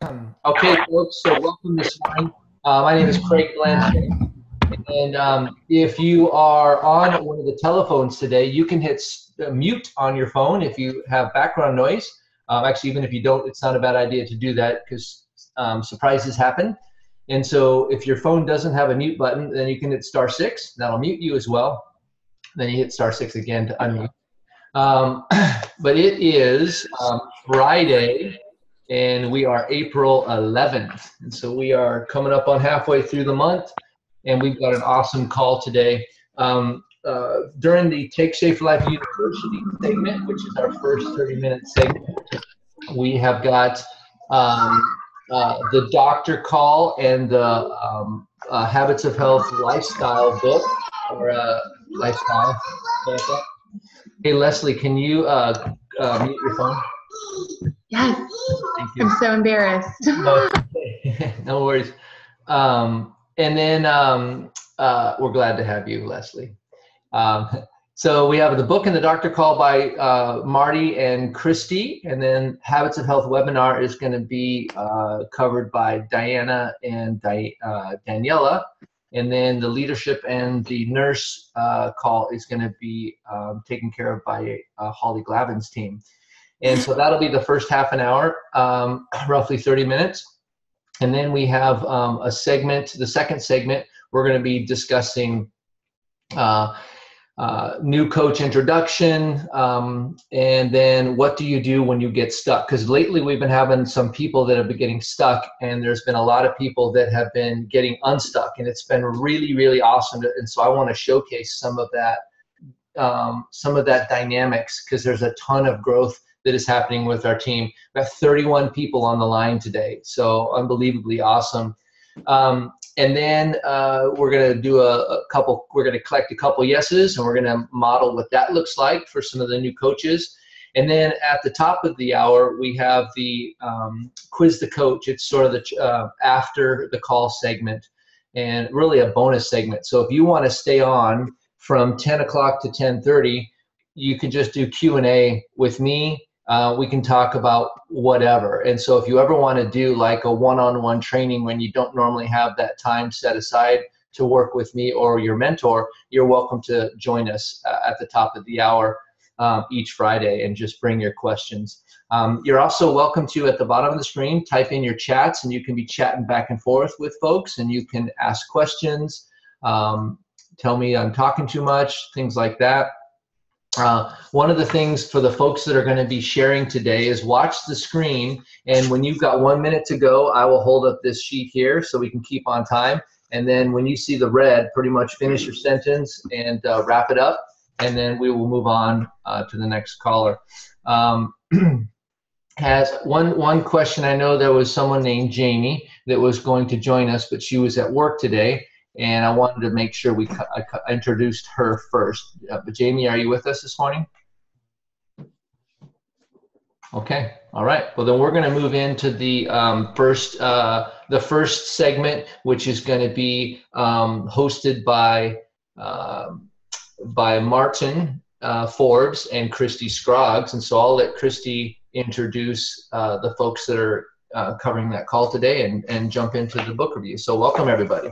Okay, folks, so welcome this morning. My name is Craig Blanchette, and if you are on one of the telephones today, you can hit mute on your phone if you have background noise. Actually, even if you don't, it's not a bad idea to do that because surprises happen. And so if your phone doesn't have a mute button, then you can hit *6. That'll mute you as well. Then you hit *6 again to unmute. But it is Friday, and we are April 11th. And so we are coming up on halfway through the month, and we've got an awesome call today. During the Take Shape for Life University segment, which is our first 30-minute segment, we have got the doctor call and the Habits of Health lifestyle book, or lifestyle. Hey, Leslie, can you mute your phone? Yes. Thank you. I'm so embarrassed. No, okay. No worries. And then we're glad to have you, Leslie. So we have the book and the doctor call by Marty and Christy, and then Habits of Health webinar is going to be covered by Diana and Daniela. And then the leadership and the nurse call is going to be taken care of by Holly Glavin's team. And so that'll be the first half an hour, roughly 30 minutes. And then we have a segment, the second segment, we're going to be discussing new coach introduction, and then what do you do when you get stuck? Because lately we've been having some people that have been getting stuck, and there's been a lot of people that have been getting unstuck, and it's been really, really awesome. And so I want to showcase some of that dynamics, because there's a ton of growth that is happening with our team. We have 31 people on the line today, so unbelievably awesome. And then we're going to do we're going to collect a couple yeses, and we're going to model what that looks like for some of the new coaches. And then at the top of the hour, we have the quiz the coach. It's sort of the after the call segment, and really a bonus segment. So if you want to stay on from 10 o'clock to 10:30, you can just do Q&A with me. We can talk about whatever. And so if you ever want to do like a one-on-one training when you don't normally have that time set aside to work with me or your mentor, you're welcome to join us at the top of the hour each Friday and just bring your questions. You're also welcome to, at the bottom of the screen, type in your chats, and you can be chatting back and forth with folks, and you can ask questions, tell me I'm talking too much, things like that. One of the things for the folks that are going to be sharing today is watch the screen, and when you've got 1 minute to go, I will hold up this sheet here so we can keep on time. And then when you see the red, pretty much finish your sentence and wrap it up, and then we will move on to the next caller. Has one question. I know there was someone named Jamie that was going to join us, but she was at work today, and I wanted to make sure I introduced her first. But Jamie, are you with us this morning? Okay, all right. Well, then we're going to move into the first segment, which is going to be hosted by Martin Forbes and Christy Scroggs. And so I'll let Christy introduce the folks that are covering that call today and jump into the book review. So welcome, everybody.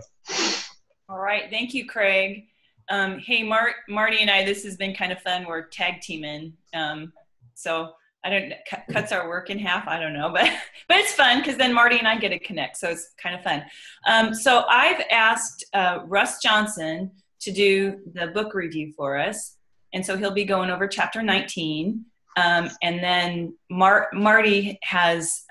All right, thank you, Craig. Hey, Marty and I, this has been kind of fun. We're tag teaming, so I don't cuts our work in half. I don't know, but it's fun because then Marty and I get to connect, so it's kind of fun. So I've asked Russ Johnson to do the book review for us, and so he'll be going over chapter 19, and then Marty has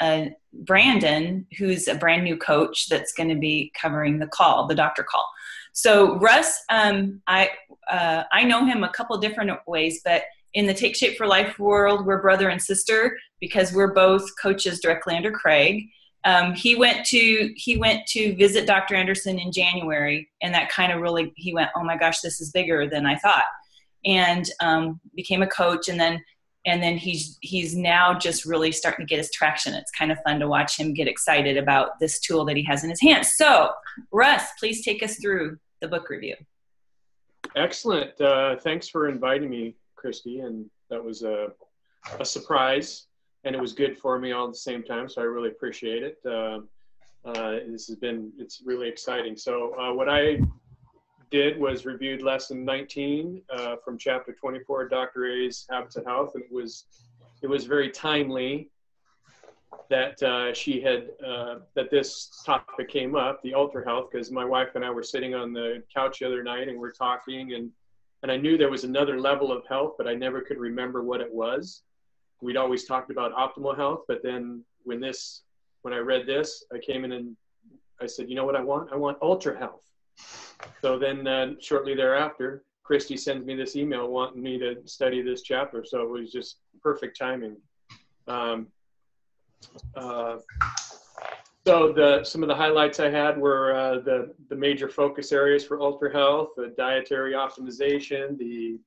Brandon, who's a brand new coach that's going to be covering the doctor call. So Russ, I know him a couple different ways, but in the Take Shape for Life world, we're brother and sister because we're both coaches directly under Craig. He went to visit Dr. Anderson in January, and that kind of really, he went, oh my gosh, this is bigger than I thought, and became a coach, and then he's now just really starting to get his traction. It's kind of fun to watch him get excited about this tool that he has in his hands. So Russ, please take us through the book review. Excellent. Thanks for inviting me, Christy, and that was a surprise. and it was good for me all at the same time. So I really appreciate it. It's really exciting. So what I did was reviewed lesson 19 from chapter 24 of Dr. A's Habits of Health, and it was very timely that she had that this topic came up, the ultra health, because my wife and I were sitting on the couch the other night and we're talking, and I knew there was another level of health, but I never could remember what it was. We'd always talked about optimal health, but then when I read this, I came in and I said, you know what I want? I want ultra health. So then shortly thereafter, Christy sends me this email wanting me to study this chapter. So it was just perfect timing. So some of the highlights I had were the major focus areas for ultra health, the dietary optimization, the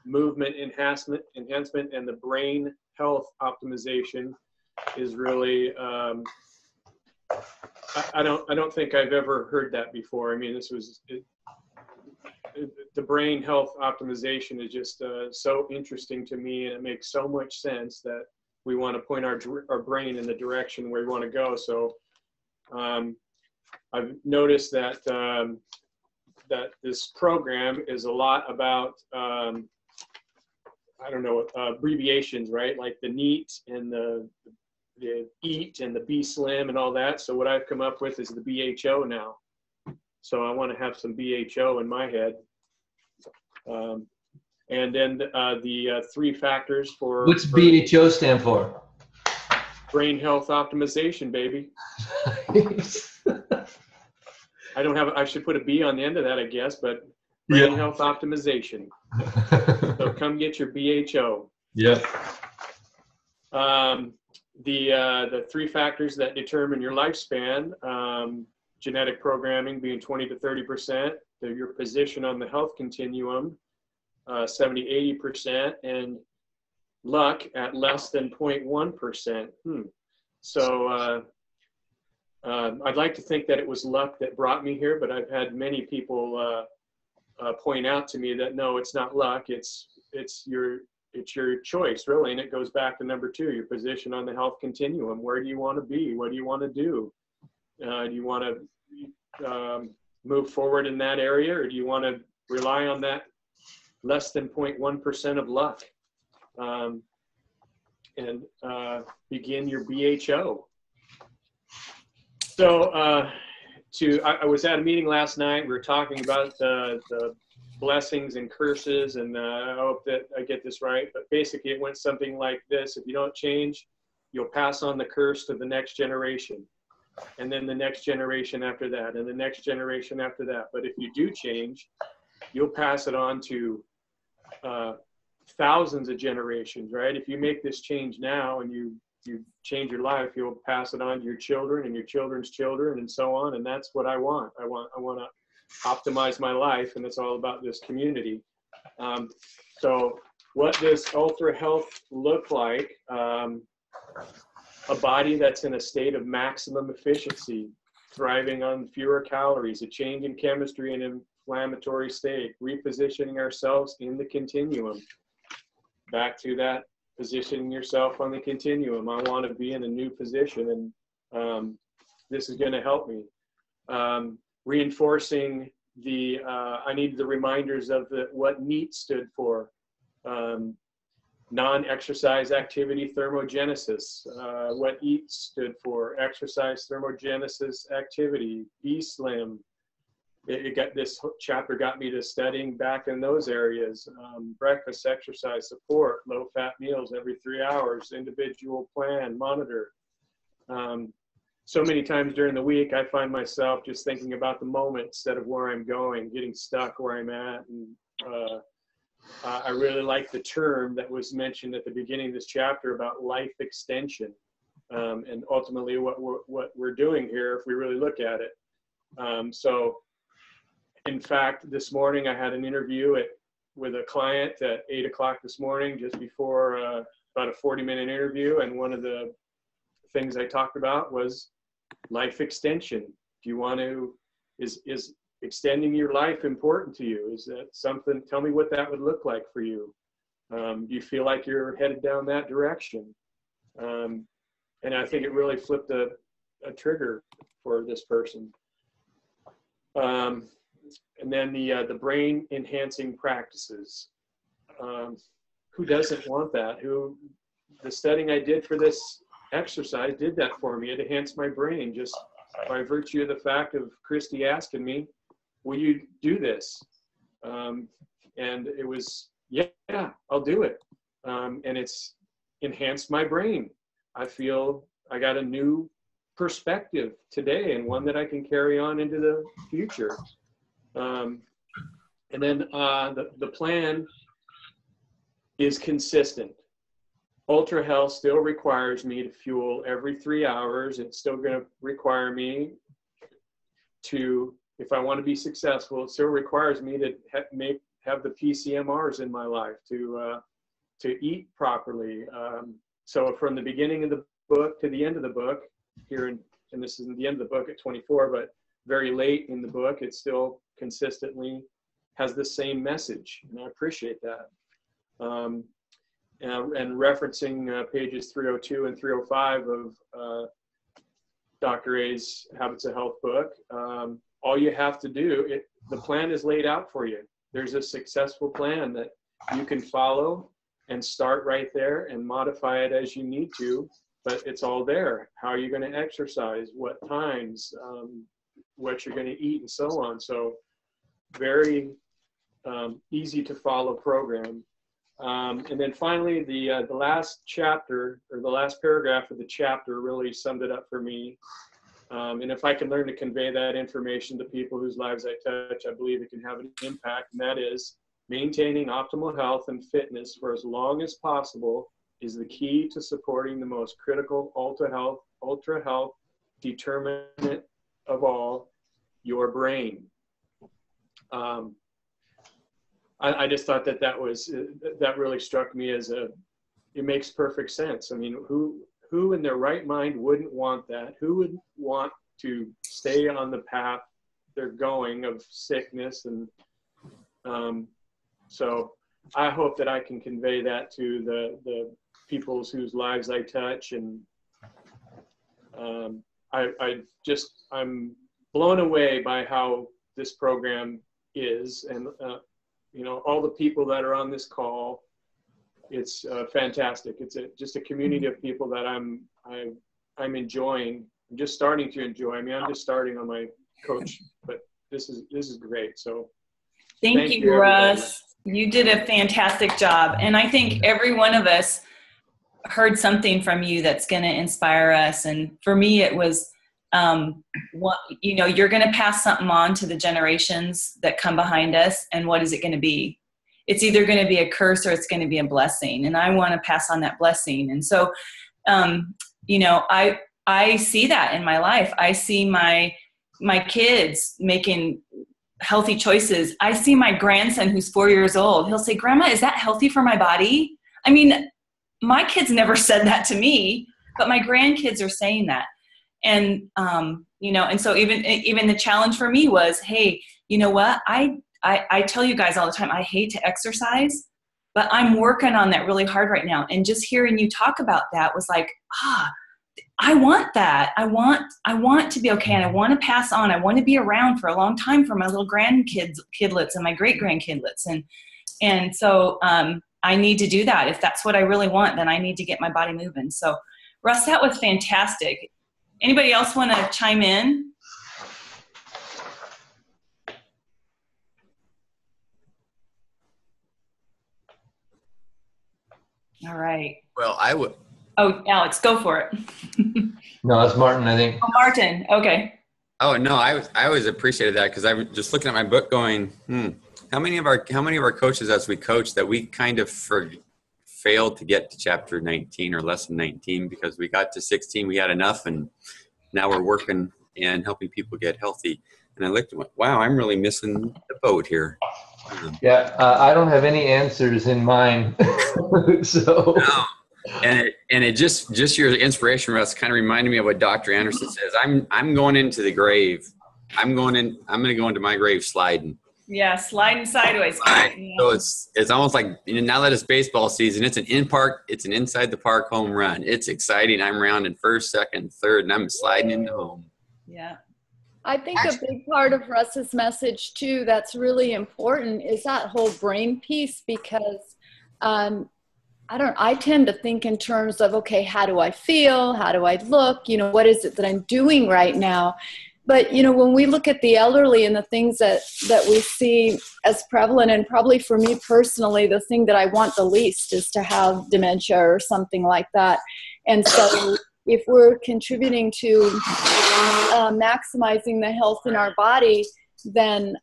movement enhancement, and the brain health optimization is really, I don't think I've ever heard that before. I mean, the brain health optimization is just so interesting to me, and it makes so much sense that we want to point our brain in the direction where we want to go. So I've noticed that that this program is a lot about I don't know, abbreviations, right? Like the NEAT and the EAT and the B Slim and all that. So what I've come up with is the BHO now. So I want to have some BHO in my head. And then the 3 factors for— What's BHO stand for? Brain health optimization, baby. I should put a B on the end of that, I guess, but brain health optimization. So come get your BHO. Yep. The 3 factors that determine your lifespan, genetic programming being 20 to 30%, your position on the health continuum, 70–80%, and luck at less than 0.1%. So I'd like to think that it was luck that brought me here, but I've had many people point out to me that no, it's not luck. It's your choice, really, and it goes back to number 2, your position on the health continuum. Where do you want to be? What do you want to do? Do you want to move forward in that area, or do you want to rely on that less than 0.1% of luck and begin your BHO? So I was at a meeting last night. We were talking about the blessings and curses, and I hope that I get this right, but basically it went something like this: if you don't change, you'll pass on the curse to the next generation, and then the next generation after that, and the next generation after that. But if you do change, you'll pass it on to thousands of generations, right? If you make this change now and you change your life, you'll pass it on to your children and your children's children and so on. And that's what I want. I want to optimize my life, and it's all about this community. So what does ultra health look like? A body that's in a state of maximum efficiency, thriving on fewer calories, a change in chemistry and inflammatory state, repositioning ourselves in the continuum. Back to that, positioning yourself on the continuum. I want to be in a new position, and this is going to help me. Reinforcing I need the reminders of what NEAT stood for. Non-exercise activity thermogenesis. What EAT stood for: exercise thermogenesis activity. B Slim. This chapter got me to studying back in those areas. Breakfast, exercise, support, low-fat meals every 3 hours, individual plan, monitor. So many times during the week, I find myself just thinking about the moment instead of where I'm going, getting stuck where I'm at. And I really like the term that was mentioned at the beginning of this chapter about life extension, and ultimately what we're doing here if we really look at it. So in fact, this morning I had an interview with a client at 8 o'clock this morning, just before about a 40-minute interview. And one of the things I talked about was life extension. Do you want to, is extending your life important to you? Is that something? Tell me what that would look like for you. Do you feel like you're headed down that direction? And I think it really flipped a trigger for this person. And then the brain enhancing practices. Who doesn't want that? The studying I did for this exercise did that for me. It enhanced my brain just by virtue of the fact of Christy asking me, will you do this? And it was, yeah, I'll do it. And it's enhanced my brain. I feel I got a new perspective today, and one that I can carry on into the future. And then the plan is consistent. Ultra Health still requires me to fuel every 3 hours. It's still going to require me to, if I want to be successful, it still requires me to have the PCMRs in my life, to eat properly. So from the beginning of the book to the end of the book, and this is the end of the book at 24, but very late in the book, it still consistently has the same message, and I appreciate that. And referencing pages 302 and 305 of Dr. A's Habits of Health book, all you have to do, the plan is laid out for you. There's a successful plan that you can follow and start right there and modify it as you need to, but it's all there. How are you going to exercise, what times, what you're going to eat, and so on. So very easy to follow program. And then finally, the last chapter, or the last paragraph of the chapter, really summed it up for me. And if I can learn to convey that information to people whose lives I touch, I believe it can have an impact. And that is, maintaining optimal health and fitness for as long as possible is the key to supporting the most critical ultra health determinant of all, your brain. I just thought that really struck me as it makes perfect sense. I mean, who in their right mind wouldn't want that? Who would want to stay on the path they're going of sickness? And so I hope that I can convey that to the people whose lives I touch. And I'm blown away by how this program is. And all the people that are on this call, it's fantastic. It's just a community of people that I'm enjoying. I'm just starting to enjoy. I mean, I'm just starting on my coach, but this is great. So thank you, Russ. You did a fantastic job. And I think every one of us heard something from you that's going to inspire us. And for me, it was, you're going to pass something on to the generations that come behind us. And what is it going to be? It's either going to be a curse or it's going to be a blessing. And I want to pass on that blessing. And so, I see that in my life. I see my kids making healthy choices. I see my grandson who's 4 years old. He'll say, "Grandma, is that healthy for my body?" I mean, my kids never said that to me, but my grandkids are saying that. And, and so even the challenge for me was, hey, you know what? I tell you guys all the time, I hate to exercise, but I'm working on that really hard right now. And just hearing you talk about that was like, I want that. I want to be okay. And I want to pass on. I want to be around for a long time for my little kidlets and my great grandkidlets. And so, I need to do that. If that's what I really want, then I need to get my body moving. So Russ, that was fantastic. Anybody else want to chime in? All right. Well, I would. Oh, Alex, go for it. No, it's Martin, I think. Oh, Martin. Okay. Oh no, I always appreciated that, because I'm just looking at my book going, how many of our coaches as we coach that we kind of failed to get to chapter 19 or lesson 19 because we got to 16, we had enough, and now we're working and helping people get healthy. And I looked and went, wow, I'm really missing the boat here. Yeah, I don't have any answers in mind. So. No. And it just your inspiration, Russ, kind of reminded me of what Dr. Anderson says. I'm going into the grave. I'm going to go into my grave sliding. Yeah, sliding sideways. Right. So it's almost like, now that it's baseball season, it's an inside the park home run. It's exciting. I'm rounding first, second, third, and I'm sliding into home. Yeah. I think a big part of Russ's message too that's really important is that whole brain piece, because I tend to think in terms of, okay, how do I feel? How do I look? What is it that I'm doing right now? But, when we look at the elderly and the things that we see as prevalent, and probably for me personally, the thing that I want the least is to have dementia or something like that. And so if we're contributing to maximizing the health in our body, then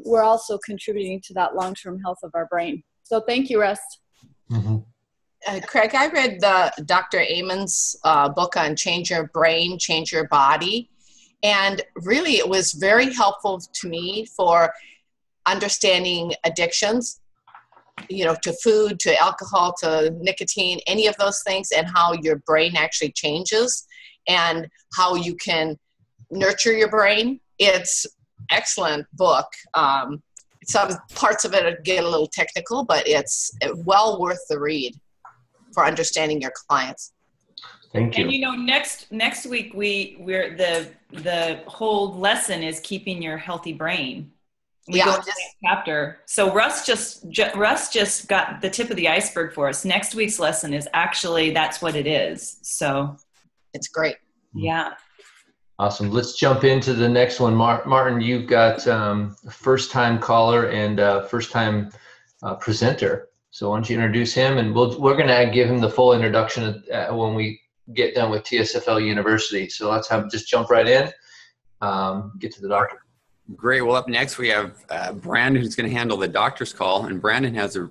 we're also contributing to that long-term health of our brain. So thank you, Russ. Mm-hmm. Craig, I read Dr. Amen's book on Change Your Brain, Change Your Body. And really, it was very helpful to me for understanding addictions, to food, to alcohol, to nicotine, any of those things, and how your brain actually changes and how you can nurture your brain. It's excellent book. Some parts of it get a little technical, but it's well worth the read for understanding your clients. Thank you. And next week we're the whole lesson is keeping your healthy brain. We go into that chapter. So Russ just got the tip of the iceberg for us. Next week's lesson is actually that's what it is. So it's great. Yeah. Awesome. Let's jump into the next one. Martin, you've got a first-time caller and first-time presenter. So why don't you introduce him, and we're going to give him the full introduction when we get done with TSFL University. So let's just jump right in, get to the doctor. Great. Well, up next we have Brandon, who's going to handle the doctor's call. And Brandon has a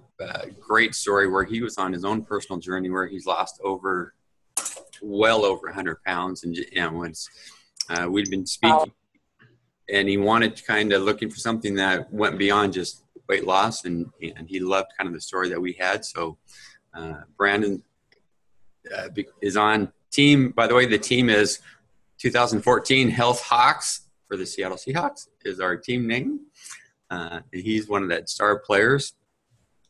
great story where he was on his own personal journey where he's lost well over 100 pounds. And once we'd been speaking, and he wanted kind of looking for something that went beyond just weight loss, and he loved kind of the story that we had. So Brandon is on team. By the way, the team is 2014 Health Hawks for the Seattle Seahawks is our team name. And he's one of that star players.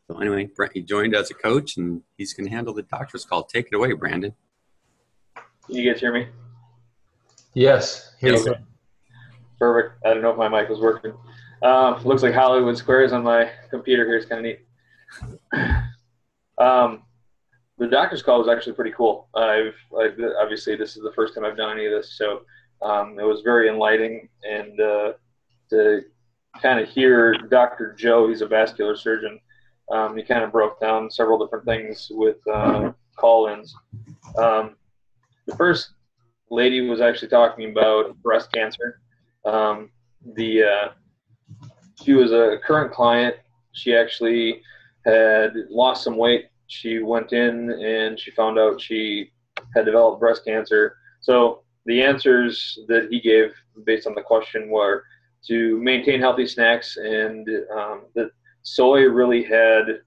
So anyway, he joined as a coach, and he's going to handle the doctor's call. Take it away, Brandon. Can you guys hear me? Yes. Okay. Perfect. I don't know if my mic was working. Looks like Hollywood Squares on my computer here. It's kind of neat. The doctor's call was actually pretty cool. Obviously this is the first time I've done any of this, so it was very enlightening, and to kind of hear Dr. Joe, he's a vascular surgeon. He kind of broke down several different things with call-ins. The first lady was actually talking about breast cancer. She was a current client. She actually had lost some weight. She went in and she found out she had developed breast cancer. So the answers that he gave based on the question were to maintain healthy snacks, and that soy really had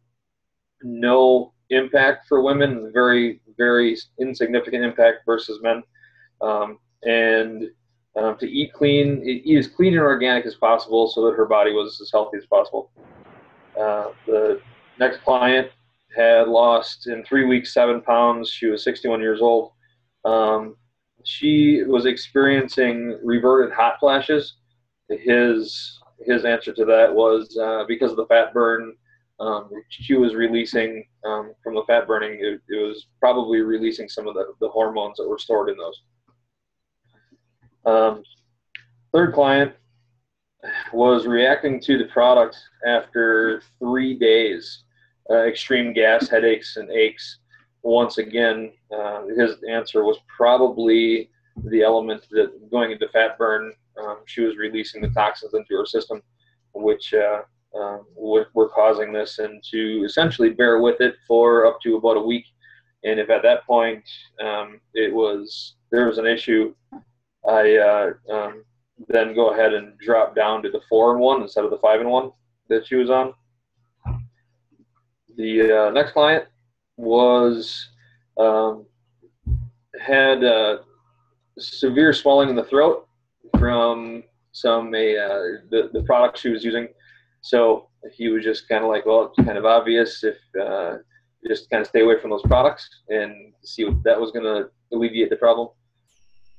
no impact for women, very, very insignificant impact versus men. To eat clean, eat as clean and organic as possible so that her body was as healthy as possible. The next client had lost in 3 weeks 7 pounds. She was 61 years old. She was experiencing reverted hot flashes. His answer to that was because of the fat burn. She was releasing from the fat burning. It was probably releasing some of the hormones that were stored in those. Third client was reacting to the product after 3 days, extreme gas, headaches, and aches. Once again, his answer was probably the element that going into fat burn, she was releasing the toxins into her system, which were causing this, and to essentially bear with it for up to about a week. And if at that point there was an issue, I then go ahead and drop down to the 4-in-1 instead of the 5-in-1 that she was on. The next client had severe swelling in the throat from the product she was using. So he was just kind of like, well, it's kind of obvious if just kind of stay away from those products and see if that was going to alleviate the problem.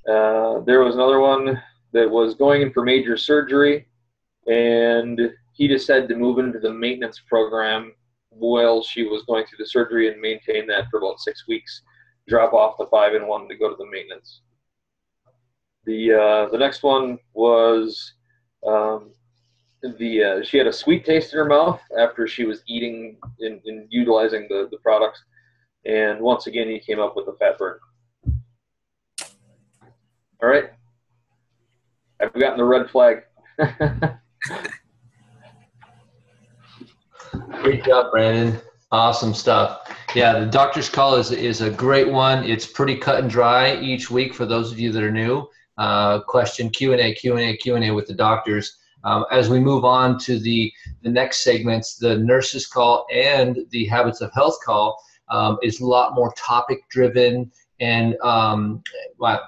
There was another one that was going in for major surgery, and he decided to move into the maintenance program while she was going through the surgery and maintain that for about 6 weeks, drop off the 5-in-1 to go to the maintenance. The next one was she had a sweet taste in her mouth after she was eating and utilizing the products, and once again he came up with a fat burn. All right, I've gotten the red flag. Great job, Brandon. Awesome stuff. Yeah, the doctor's call is a great one. It's pretty cut and dry each week for those of you that are new. Question, Q&A with the doctors. As we move on to the next segments, the nurses call and the habits of health call is a lot more topic driven. And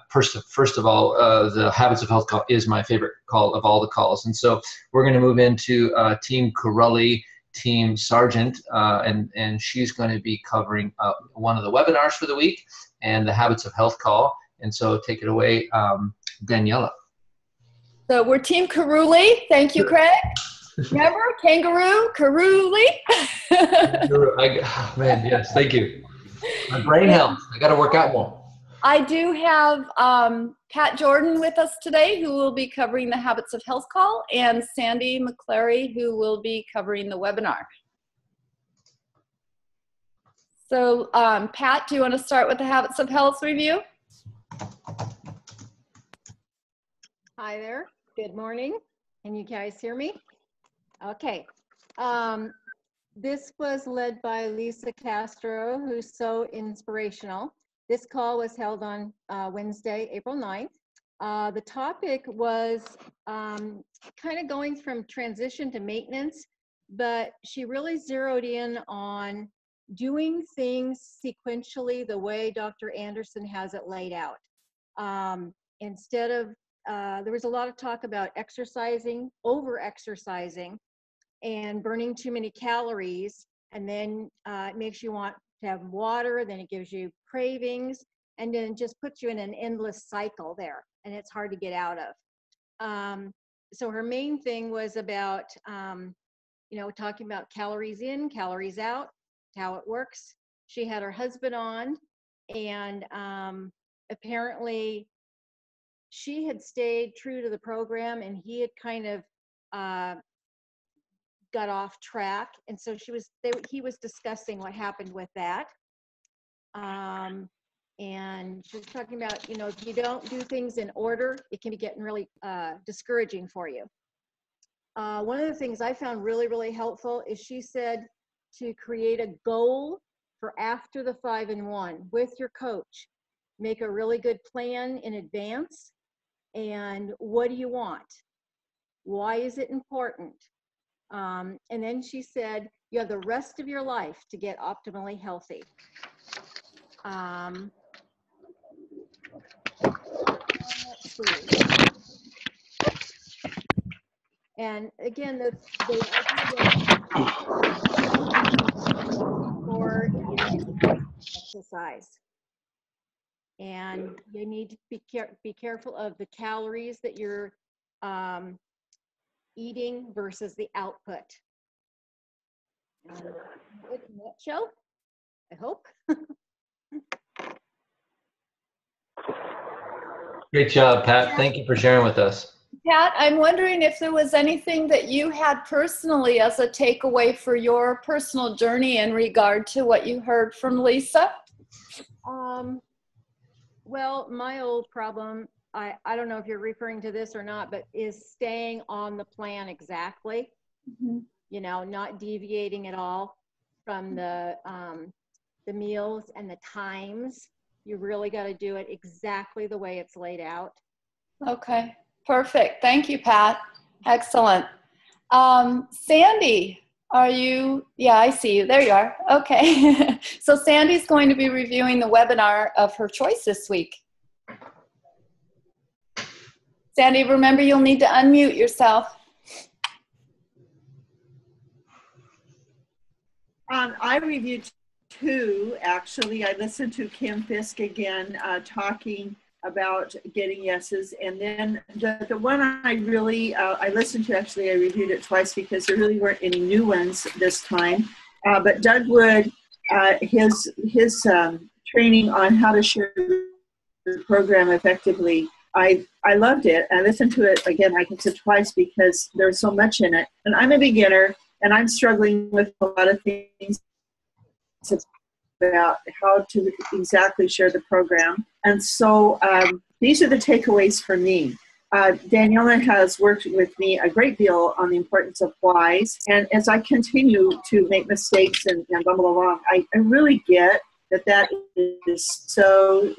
first of all, the habits of health call is my favorite call of all the calls. And so we're going to move into Team Carulli, Team Sargent, and she's going to be covering one of the webinars for the week and the habits of health call. And so take it away, Daniela. So we're Team Carulli. Thank you, Craig. Remember, kangaroo, Carulli. Man, yes, thank you. My brain health. I got to work out more. I do have Pat Jordan with us today, who will be covering the Habits of Health call, and Sandy McClary, who will be covering the webinar. So, Pat, do you want to start with the Habits of Health review? Hi there. Good morning. Can you guys hear me? Okay. This was led by Lisa Castro, who's so inspirational. This call was held on Wednesday, April 9th. The topic was kind of going from transition to maintenance, but she really zeroed in on doing things sequentially the way Dr. Anderson has it laid out. Instead of, there was a lot of talk about exercising, over-exercising, and burning too many calories, and then it makes you want to have water, then it gives you cravings, and then just puts you in an endless cycle there, and it's hard to get out of. So her main thing was about, you know, talking about calories in, calories out, how it works. She had her husband on, and apparently she had stayed true to the program, and he had kind of got off track, and so he was discussing what happened with that. And she was talking about, you know, if you don't do things in order, it can be getting really discouraging for you. One of the things I found really, really helpful is she said to create a goal for after the 5-in-1 with your coach. Make a really good plan in advance. And what do you want? Why is it important? And then she said, you have the rest of your life to get optimally healthy. Let's see. And again, they for exercise. And you need to be careful of the calories that you're eating versus the output. In a nutshell, I hope. Great job, Pat. Thank you for sharing with us. Pat, I'm wondering if there was anything that you had personally as a takeaway for your personal journey in regard to what you heard from Lisa? Well, my old problem, I don't know if you're referring to this or not, but is staying on the plan exactly. Mm-hmm. You know, not deviating at all from the meals and the times. You really got to do it exactly the way it's laid out. Okay, perfect. Thank you, Pat. Excellent. Sandy, are you? Yeah, I see you. There you are. Okay. So Sandy's going to be reviewing the webinar of her choice this week. Sandy, remember you'll need to unmute yourself. I reviewed 2, actually. I listened to Kim Fisk again talking about getting yeses. And then the one I really, I listened to, actually, I reviewed it twice because there really weren't any new ones this time. But Doug Wood, his training on how to share the program effectively, I loved it. I listened to it again, like I said, twice because there's so much in it. And I'm a beginner and I'm struggling with a lot of things about how to exactly share the program. And so these are the takeaways for me. Daniela has worked with me a great deal on the importance of whys. And as I continue to make mistakes and bumble along, I really get that is so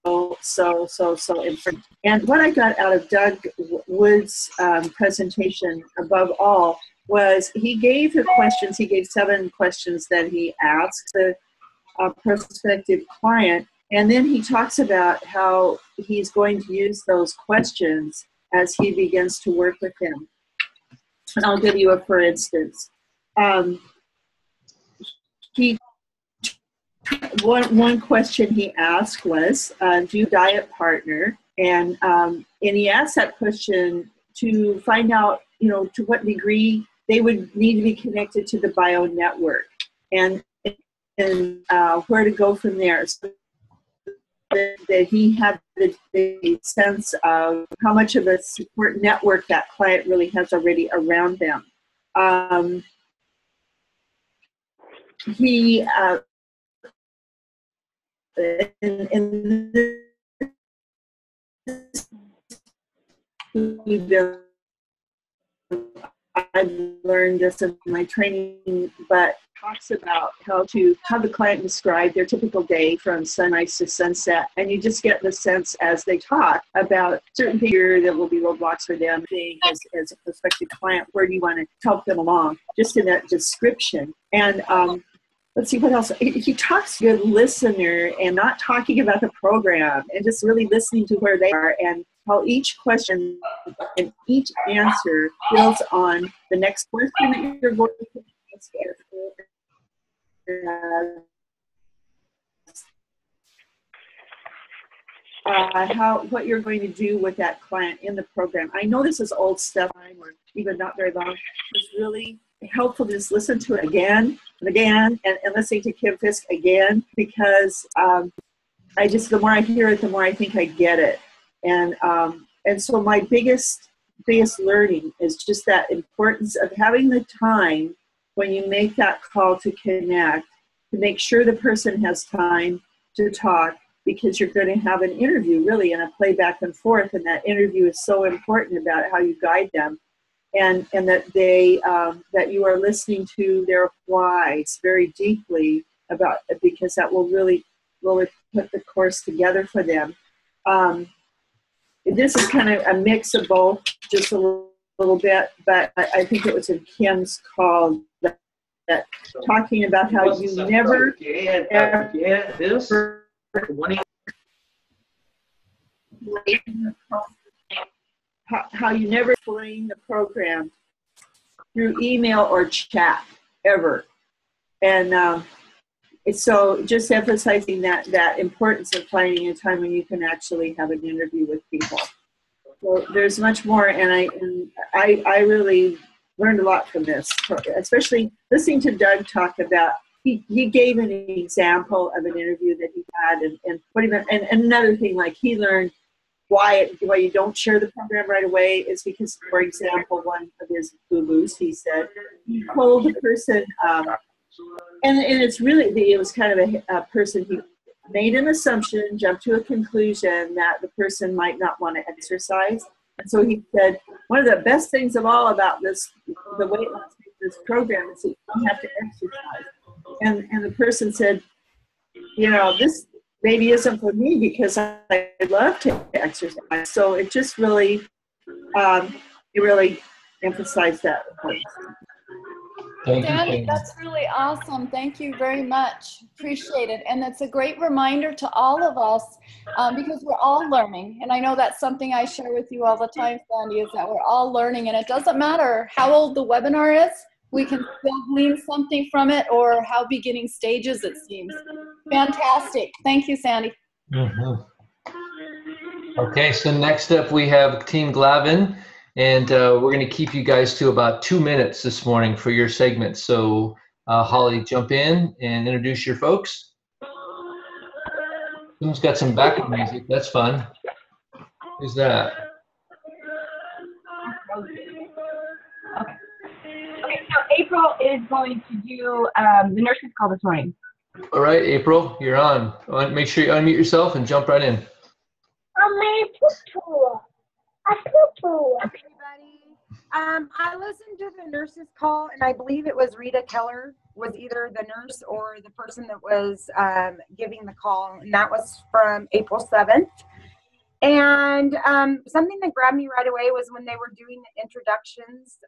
important. And what I got out of Doug Wood's presentation above all was he gave the questions. He gave 7 questions that he asked the prospective client. And then he talks about how he's going to use those questions as he begins to work with him. And I'll give you a for instance. One question he asked was, do you diet partner? And he asked that question to find out, to what degree they would need to be connected to the bio network and where to go from there. So that he had the sense of how much of a support network that client really has already around them. He I've learned this in my training, but talks about how to have the client describe their typical day from sunrise to sunset. And you just get the sense as they talk about certain things that will be roadblocks for them as a prospective client. Where do you want to help them along? Just in that description. And let's see what else. He talks to a good listener and not talking about the program and just really listening to where they are and how each question and each answer builds on the next question that you're going to ask. What you're going to do with that client in the program. I know this is old stuff, or even not very long. It's really helpful to just listen to it again and again, and listening to Kim Fisk again, because the more I hear it, the more I think I get it. And so my biggest learning is just that importance of having the time when you make that call to connect, to make sure the person has time to talk, because you're going to have an interview really and a play back and forth, and that interview is so important about how you guide them, and that they that you are listening to their whys very deeply because that will really put the course together for them. This is kind of a mix of both, just a little bit, but I think it was in Kim's call that talking about how you never how you never explain the program through email or chat ever. And so just emphasizing that importance of finding a time when you can actually have an interview with people. So there's much more, and I really learned a lot from this, especially listening to Doug talk about, he gave an example of an interview that he had, and another thing, like he learned why you don't share the program right away is because, for example, one of his boo-boos, he said, he told the person, and it was kind of a person who made an assumption, jumped to a conclusion that the person might not want to exercise. And so he said, one of the best things of all about the weight loss this program is that you don't have to exercise. And the person said, this maybe isn't for me because I love to exercise. So it just really, emphasized that. Danny, that's really awesome. Thank you very much. Appreciate it. And it's a great reminder to all of us because we're all learning. And I know that's something I share with you all the time, Sandy, is that we're all learning. And it doesn't matter how old the webinar is. we can still glean something from it, or how beginning stages it seems. Fantastic. Thank you, Sandy. Okay, so next up we have Team Glavin, and we're going to keep you guys to about 2 minutes this morning for your segment. So Holly, jump in and introduce your folks. Someone's got some background music. That's fun. Who's that? Okay, so April is going to do the nurse's call this morning. All right, April, you're on. Make sure you unmute yourself and jump right in. Everybody, I listened to the nurse's call, and I believe it was Rita Keller was either the nurse or the person that was giving the call, and that was from April 7th. And something that grabbed me right away was when they were doing the introductions,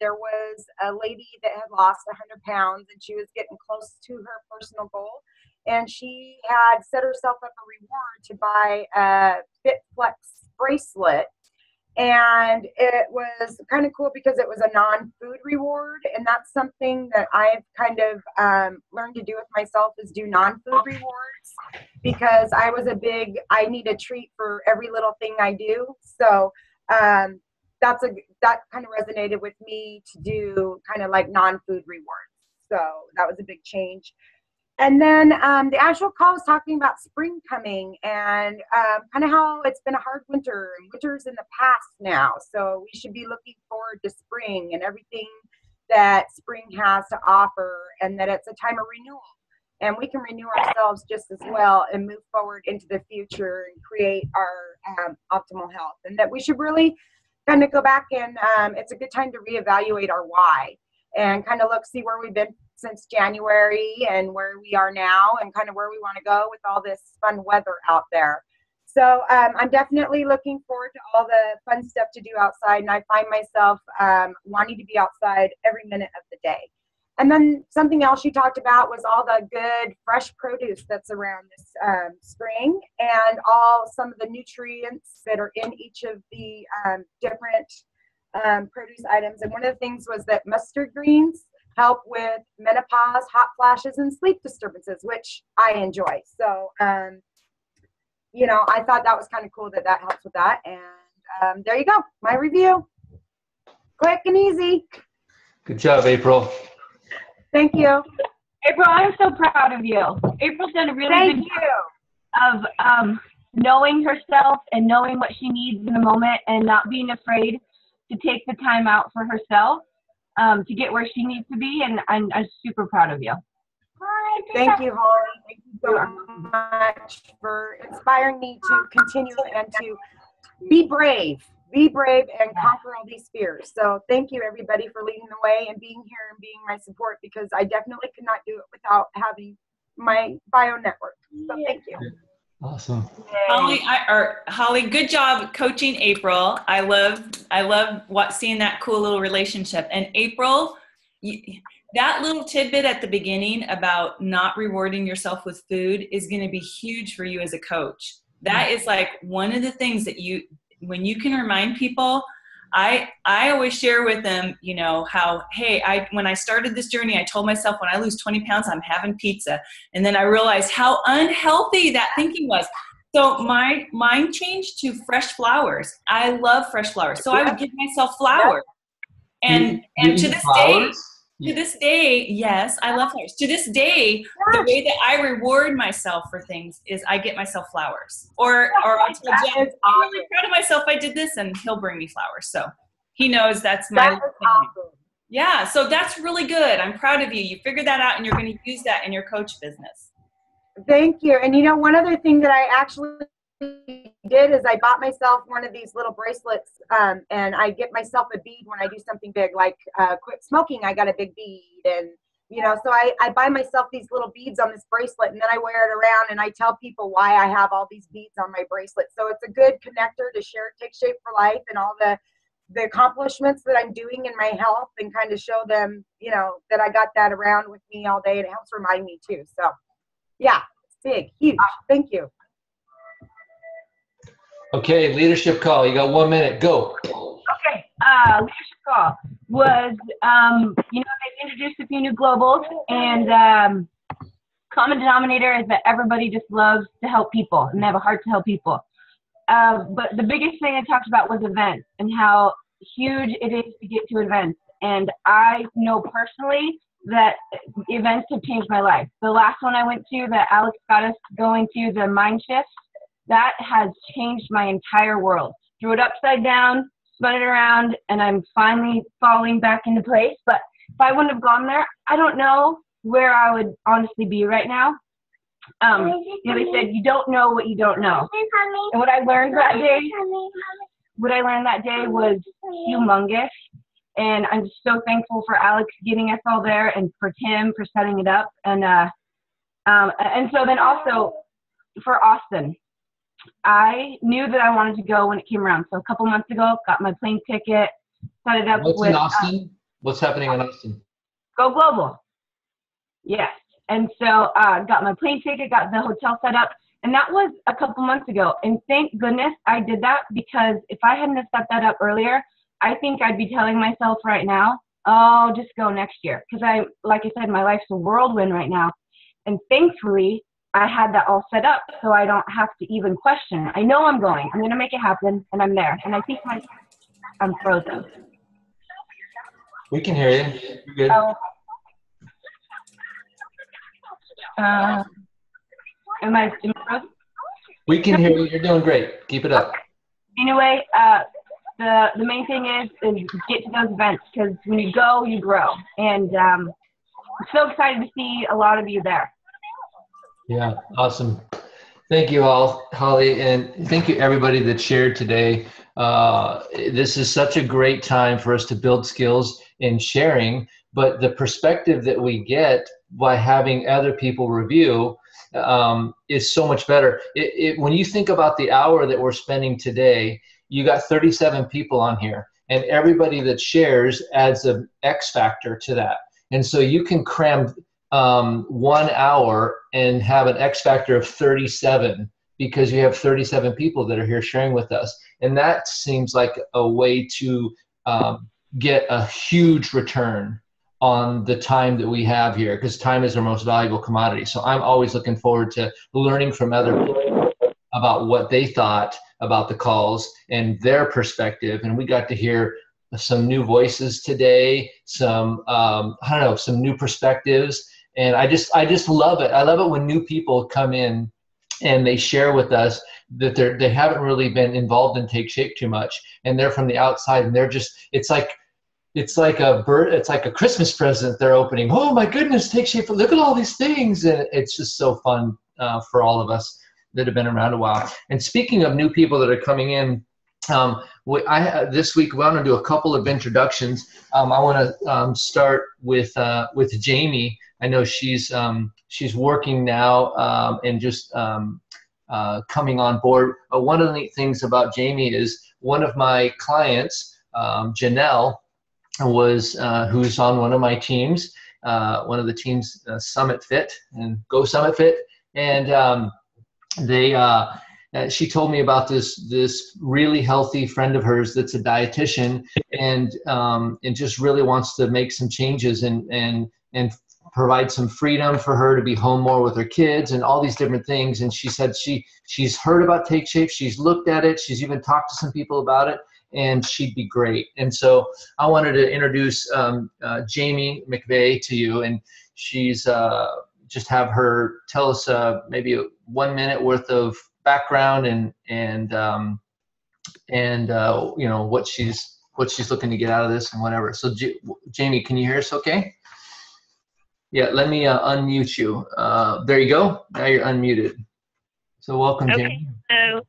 there was a lady that had lost 100 pounds, and she was getting close to her personal goal. And she had set herself up a reward to buy a FitFlex bracelet. And it was kind of cool because it was a non-food reward. And that's something that I've kind of learned to do with myself, is do non-food rewards, because I was I need a treat for every little thing I do. So that kind of resonated with me, to do kind of like non-food rewards. So that was a big change. And then the actual call was talking about spring coming, and kind of how it's been a hard winter, and winter's in the past now. So we should be looking forward to spring and everything that spring has to offer, and that it's a time of renewal. And we can renew ourselves just as well and move forward into the future and create our optimal health. And that we should really kind of go back and it's a good time to reevaluate our why, and kind of see where we've been since January and where we are now, and kind of where we want to go with all this fun weather out there. So I'm definitely looking forward to all the fun stuff to do outside, and I find myself wanting to be outside every minute of the day. And then something else she talked about was all the good fresh produce that's around this spring, and some of the nutrients that are in each of the different produce items. And one of the things was that mustard greens help with menopause, hot flashes, and sleep disturbances, which I enjoy. So, you know, I thought that was kind of cool that helps with that. And there you go, my review. Quick and easy. Good job, April. Thank you. April, I'm so proud of you. April's done a really good job of knowing herself and knowing what she needs in the moment, and not being afraid to take the time out for herself to get where she needs to be. And I'm super proud of you. Thank you, Holly. Thank you so much for inspiring me to continue and to be brave and conquer all these fears. So thank you, everybody, for leading the way and being here and being my support, because I definitely could not do it without having my bio network. So thank you. Awesome. Holly, good job coaching April. I love seeing that cool little relationship. And April, that little tidbit at the beginning about not rewarding yourself with food is going to be huge for you as a coach. That is like one of the things that when you can remind people, I always share with them, you know, how, hey, when I started this journey, I told myself when I lose 20 pounds, I'm having pizza. And then I realized how unhealthy that thinking was. So my mind changed to fresh flowers. I love fresh flowers. So I would give myself flowers. And to this day, yes, I love flowers. To this day, the way that I reward myself for things is I get myself flowers. Or I'll tell Jen, I'm really proud of myself, I did this, and he'll bring me flowers. So he knows that's my thing. Awesome. Yeah, so that's really good. I'm proud of you. You figured that out, and you're going to use that in your coach business. Thank you. And you know, one other thing that I actually did is I bought myself one of these little bracelets, and I get myself a bead when I do something big, like quit smoking. I got a big bead, and you know, so I buy myself these little beads on this bracelet, and then I wear it around, and I tell people why I have all these beads on my bracelet. So it's a good connector to share Take Shape for Life and all the accomplishments that I'm doing in my health, and kind of show them, you know, that I got that around with me all day, and it helps remind me too. So yeah, it's big, huge. Thank you. Okay, leadership call. You got 1 minute. Go. Okay, leadership call. was, they've introduced a few new globals, and common denominator is that everybody just loves to help people and they have a heart to help people. But the biggest thing I talked about was events and how huge it is to get to events. And I know personally that events have changed my life. The last one I went to that Alex got us going to, the mind shift, that has changed my entire world. Threw it upside down, spun it around, and I'm finally falling back into place. But if I wouldn't have gone there, I don't know where I would honestly be right now. They said you don't know what you don't know. And what I learned that day was humongous. And I'm just so thankful for Alex getting us all there and for Tim for setting it up. And so then also for Austin, I knew that I wanted to go when it came around. So a couple months ago, got my plane ticket, set it up. What's in Austin? What's happening in Austin? Go Global. Yes. And so got my plane ticket, got the hotel set up. And that was a couple months ago. And thank goodness I did that, because if I hadn't have set that up earlier, I think I'd be telling myself right now, oh, just go next year. Because like I said, my life's a whirlwind right now. And thankfully, I had that all set up so I don't have to even question it. I know I'm going. I'm going to make it happen, and I'm there. And I think I'm frozen. We can hear you. You're good. Oh. Am I frozen? We can hear you. You're doing great. Keep it up. Anyway, the main thing is get to those events, because when you go, you grow. And I'm so excited to see a lot of you there. Yeah, awesome. Thank you all, Holly, and thank you everybody that shared today. This is such a great time for us to build skills in sharing, but the perspective that we get by having other people review is so much better. When you think about the hour that we're spending today, you got 37 people on here, and everybody that shares adds an X factor to that. And so you can cram 1 hour and have an X factor of 37 because you have 37 people that are here sharing with us. And that seems like a way to get a huge return on the time that we have here, because time is our most valuable commodity. So I'm always looking forward to learning from other people about what they thought about the calls and their perspective. And we got to hear some new voices today, some some new perspectives. And I just love it. I love it when new people come in and they share with us that they haven't really been involved in Take Shape too much, and they're from the outside, and they're just, it's like a Christmas present they're opening. Oh my goodness, Take Shape! Look at all these things, and it's just so fun for all of us that have been around a while. And speaking of new people that are coming in, this week we want to do a couple of introductions. I want to start with Jamie. I know she's working now and just coming on board. One of the neat things about Jamie is one of my clients, Janelle, who's on one of my teams, one of the teams, Summit Fit and Go Summit Fit, and she told me about this really healthy friend of hers that's a dietitian, and just really wants to make some changes and provide some freedom for her to be home more with her kids and all these different things. And she said she's heard about Take Shape, she's looked at it, she's even talked to some people about it, and she'd be great. And so I wanted to introduce Jamie McVeigh to you, and she's just have her tell us maybe 1 minute worth of background and what she's looking to get out of this and whatever. So Jamie, can you hear us okay? Yeah, let me unmute you. There you go. Now you're unmuted. So welcome, Jamie. So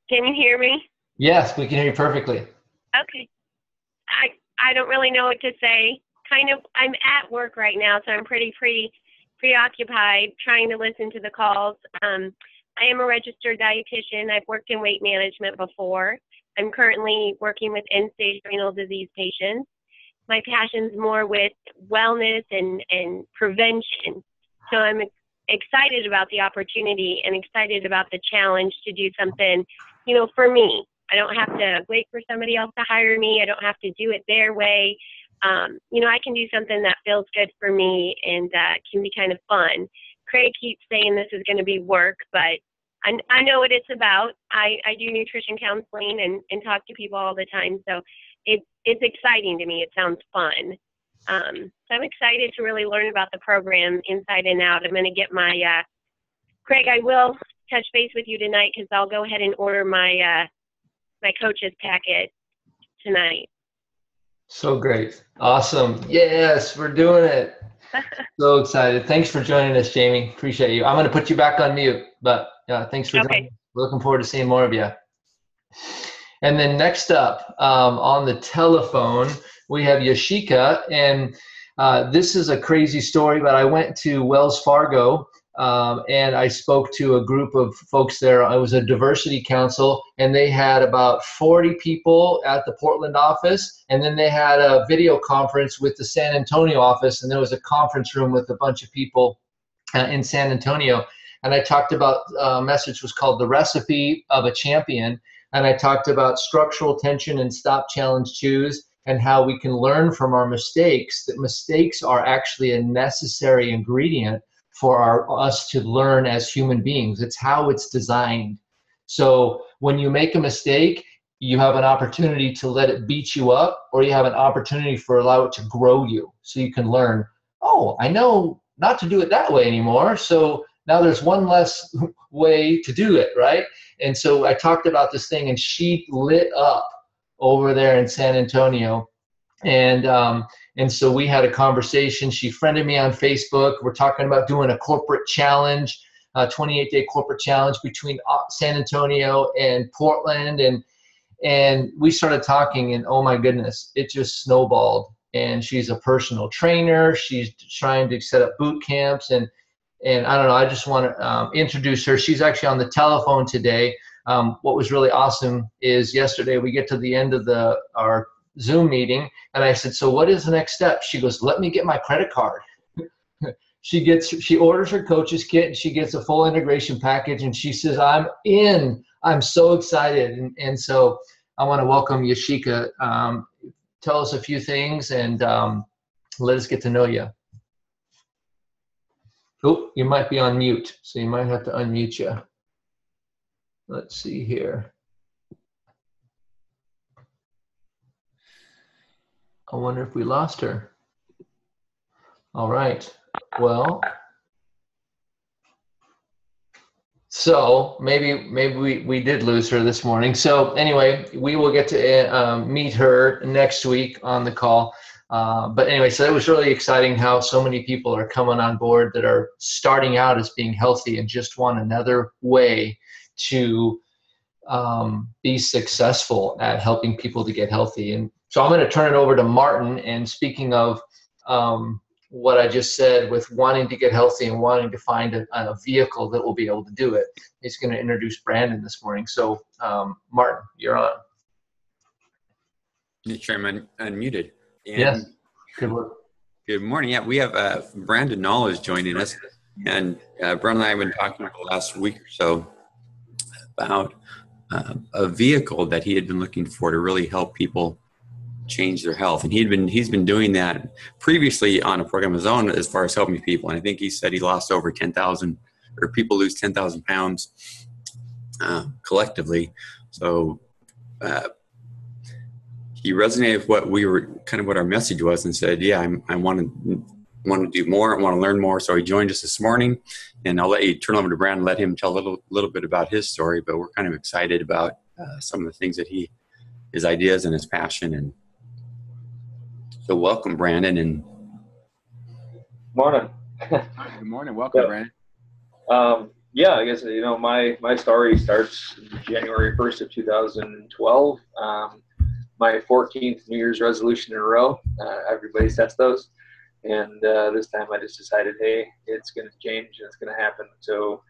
can you hear me? Yes, we can hear you perfectly. Okay. I don't really know what to say. I'm at work right now, so I'm pretty preoccupied trying to listen to the calls. I am a registered dietitian. I've worked in weight management before. I'm currently working with end-stage renal disease patients. My passion's more with wellness and prevention. So I'm excited about the opportunity and excited about the challenge to do something, for me, I don't have to wait for somebody else to hire me. I don't have to do it their way. You know, I can do something that feels good for me and can be kind of fun. Craig keeps saying this is going to be work, but I know what it's about. I do nutrition counseling and talk to people all the time. So it's exciting to me. It sounds fun. So I'm excited to really learn about the program inside and out. I'm going to get my, Craig, I will touch base with you tonight because I'll go ahead and order my, my coach's packet tonight. So great. Awesome. Yes, we're doing it. So excited. Thanks for joining us, Jamie. Appreciate you. I'm going to put you back on mute, but thanks for joining. We're looking forward to seeing more of you. And then next up on the telephone, we have Yashika. And this is a crazy story, but I went to Wells Fargo and I spoke to a group of folks there. It was a diversity council, and they had about 40 people at the Portland office, and then they had a video conference with the San Antonio office, and there was a conference room with a bunch of people in San Antonio. And I talked about, a message was called The Recipe of a Champion, and I talked about structural tension and stop, challenge, choose, and how we can learn from our mistakes, that mistakes are actually a necessary ingredient for us to learn as human beings. It's how it's designed. So when you make a mistake, you have an opportunity to let it beat you up, or you have an opportunity for allow it to grow you, so you can learn, oh, I know not to do it that way anymore, so now there's one less way to do it, right? And so I talked about this thing, and she lit up over there in San Antonio. And so we had a conversation. She friended me on Facebook. We're talking about doing a corporate challenge, a 28-day corporate challenge between San Antonio and Portland. And we started talking, and oh my goodness, it just snowballed. And she's a personal trainer. She's trying to set up boot camps. And I don't know, I just want to introduce her. She's actually on the telephone today. What was really awesome is yesterday we get to the end of our Zoom meeting, and I said, so what is the next step? She goes, let me get my credit card. She orders her coach's kit, and she gets a full integration package, and she says, I'm in. I'm so excited. And so I want to welcome Yashika. Tell us a few things, and let us get to know you. Oh, you might be on mute, so you might have to unmute you. Let's see here. I wonder if we lost her. All right. Well, so maybe we did lose her this morning. So anyway, we will get to meet her next week on the call. But anyway, so it was really exciting how so many people are coming on board that are starting out as being healthy and just want another way to be successful at helping people to get healthy. And so I'm going to turn it over to Martin. And speaking of what I just said with wanting to get healthy and wanting to find a vehicle that will be able to do it, he's going to introduce Brandon this morning. So Martin, you're on. Make sure I'm unmuted. And yes. Good work. Good morning. Yeah, we have Brandon Knowles joining us. And Brandon and I have been talking for the last week or so about a vehicle that he had been looking for to really help people change their health. And he's been doing that previously on a program of his own as far as helping people. And I think he said he lost over 10,000, or people lose 10,000 pounds collectively. So he resonated with what our message was, and said, yeah, I want to do more. I want to learn more. So he joined us this morning, and I'll let you turn over to Brandon, let him tell a little bit about his story, but we're kind of excited about some of the things that his ideas and his passion. And so welcome, Brandon. And morning. Good morning. Welcome, Brandon. Yeah, I guess, my story starts January 1st of 2012. My 14th New Year's resolution in a row. Everybody sets those. And this time I just decided, hey, it's going to change and it's going to happen. So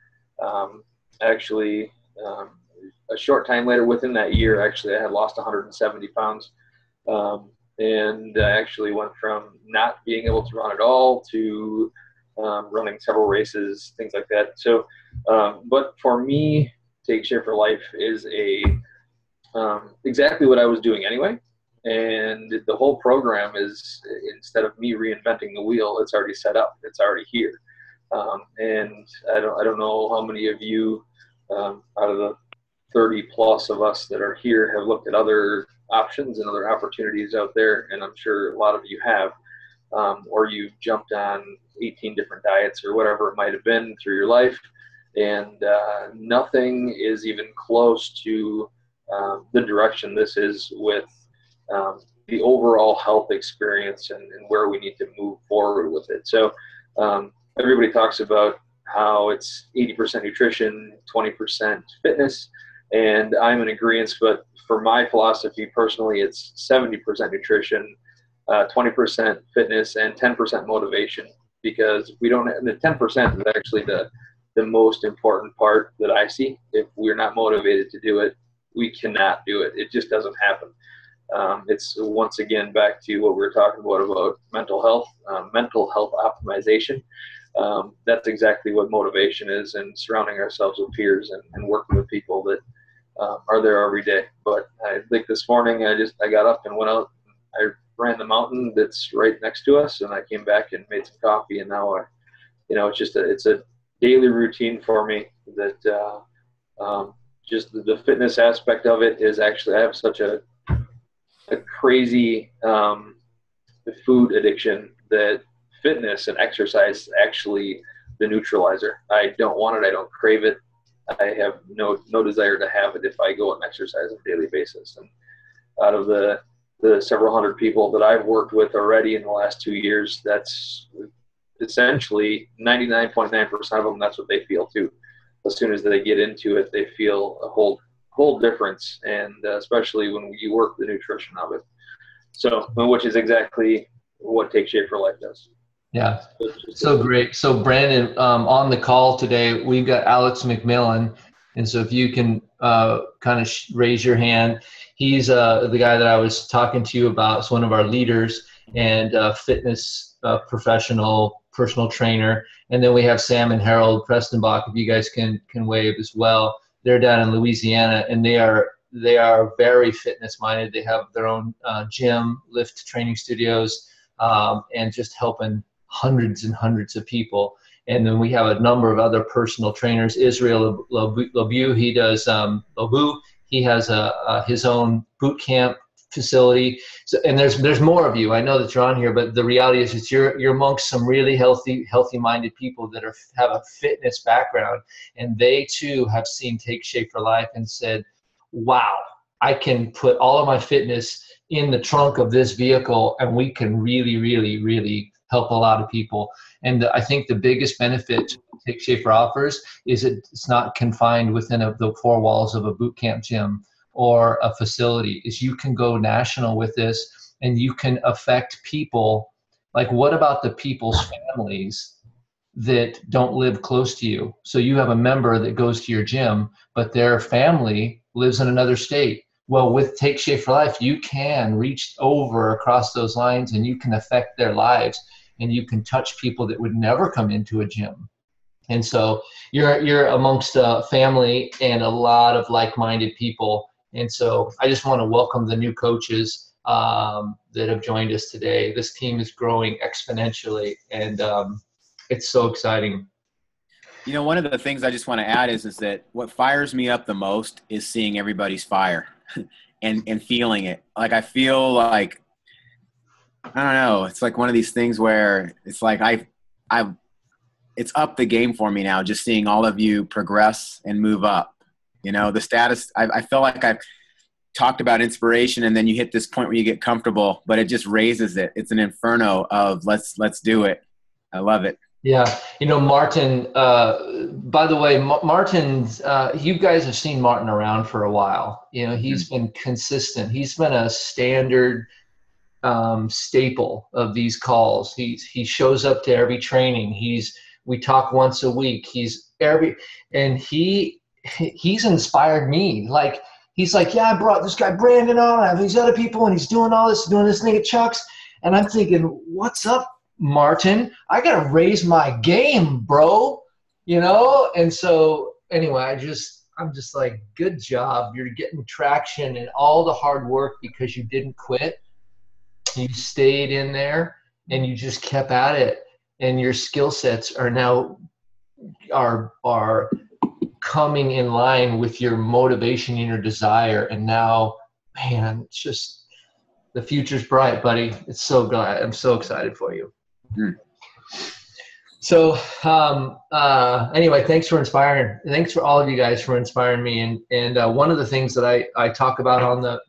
a short time later, within that year, I had lost 170 pounds. And I actually went from not being able to run at all to running several races, things like that. So, but for me, Take Shape for Life is exactly what I was doing anyway. And the whole program is, instead of me reinventing the wheel, it's already set up. It's already here. And I don't know how many of you out of the 30 plus of us that are here have looked at other options and other opportunities out there. And I'm sure a lot of you have, or you've jumped on 18 different diets or whatever it might have been through your life. And nothing is even close to the direction this is with the overall health experience and where we need to move forward with it. So everybody talks about how it's 80% nutrition, 20% fitness, and I'm in agreement, but for my philosophy personally, it's 70% nutrition, 20% fitness, and 10% motivation, because we don't, and the 10% is actually the most important part that I see. If we're not motivated to do it, we cannot do it. It just doesn't happen. It's once again back to what we were talking about mental health optimization. That's exactly what motivation is, and surrounding ourselves with peers and working with people that are there every day. But I think this morning I got up and went out. I ran the mountain that's right next to us, and I came back and made some coffee. And now it's a daily routine for me that just the fitness aspect of it is actually, I have such a crazy food addiction that fitness and exercise is actually the neutralizer. I don't want it. I don't crave it. I have no desire to have it if I go and exercise on a daily basis. And out of the several hundred people that I've worked with already in the last 2 years, that's essentially 99.9% of them, that's what they feel too. As soon as they get into it, they feel a whole difference, and especially when you work the nutrition of it. So, which is exactly what Take Shape for Life does. Yeah, so great. So Brandon, on the call today, we've got Alex McMillan. And so if you can kind of raise your hand, he's the guy that I was talking to you about. It's one of our leaders and fitness professional, personal trainer. And then we have Sam and Harold Prestenbach, if you guys can wave as well. They're down in Louisiana, and they are very fitness minded. They have their own gym, lift training studios, and just helping hundreds and hundreds of people. And then we have a number of other personal trainers. Israel Labu, he does he has his own boot camp facility. So, and there's more of you. I know that you're on here, but the reality is you're amongst some really healthy-minded people that have a fitness background, and they too have seen Take Shape for Life and said, "Wow, I can put all of my fitness in the trunk of this vehicle, and we can really, really, really help a lot of people." And I think the biggest benefit Take Shape offers is it's not confined within the four walls of a boot camp gym or a facility. Is you can go national with this, and you can affect people. Like, what about the people's families that don't live close to you? So you have a member that goes to your gym, but their family lives in another state. Well, with Take Shape for Life, you can reach over across those lines, and you can affect their lives, and you can touch people that would never come into a gym. And so you're amongst a family and a lot of like-minded people. And so I just want to welcome the new coaches that have joined us today. This team is growing exponentially, and it's so exciting. You know, one of the things I just want to add is that what fires me up the most is seeing everybody's fire and feeling it. Like, I feel like, I don't know, it's like one of these things where it's like it's up the game for me now, just seeing all of you progress and move up. You know, the status, I feel like I've talked about inspiration, and then you hit this point where you get comfortable, but it just raises it. It's an inferno of let's do it. I love it. Yeah. You know, Martin, by the way, Martin's, you guys have seen Martin around for a while. You know, he's been consistent. He's been a standard staple of these calls. He shows up to every training. We talk once a week. He's inspired me. Like, he's like, yeah, I brought this guy Brandon on. I have these other people, and he's doing this thing at Chuck's. And I'm thinking, what's up, Martin? I gotta raise my game, bro. You know? And so anyway, I'm just like, good job. You're getting traction and all the hard work because you didn't quit. You stayed in there and you just kept at it. And your skill sets are now are coming in line with your motivation and your desire. And now, man, it's just, the future's bright, buddy. It's so good. I'm so excited for you. So anyway, thanks for inspiring. Thanks for all of you guys for inspiring me. And one of the things that I talk about on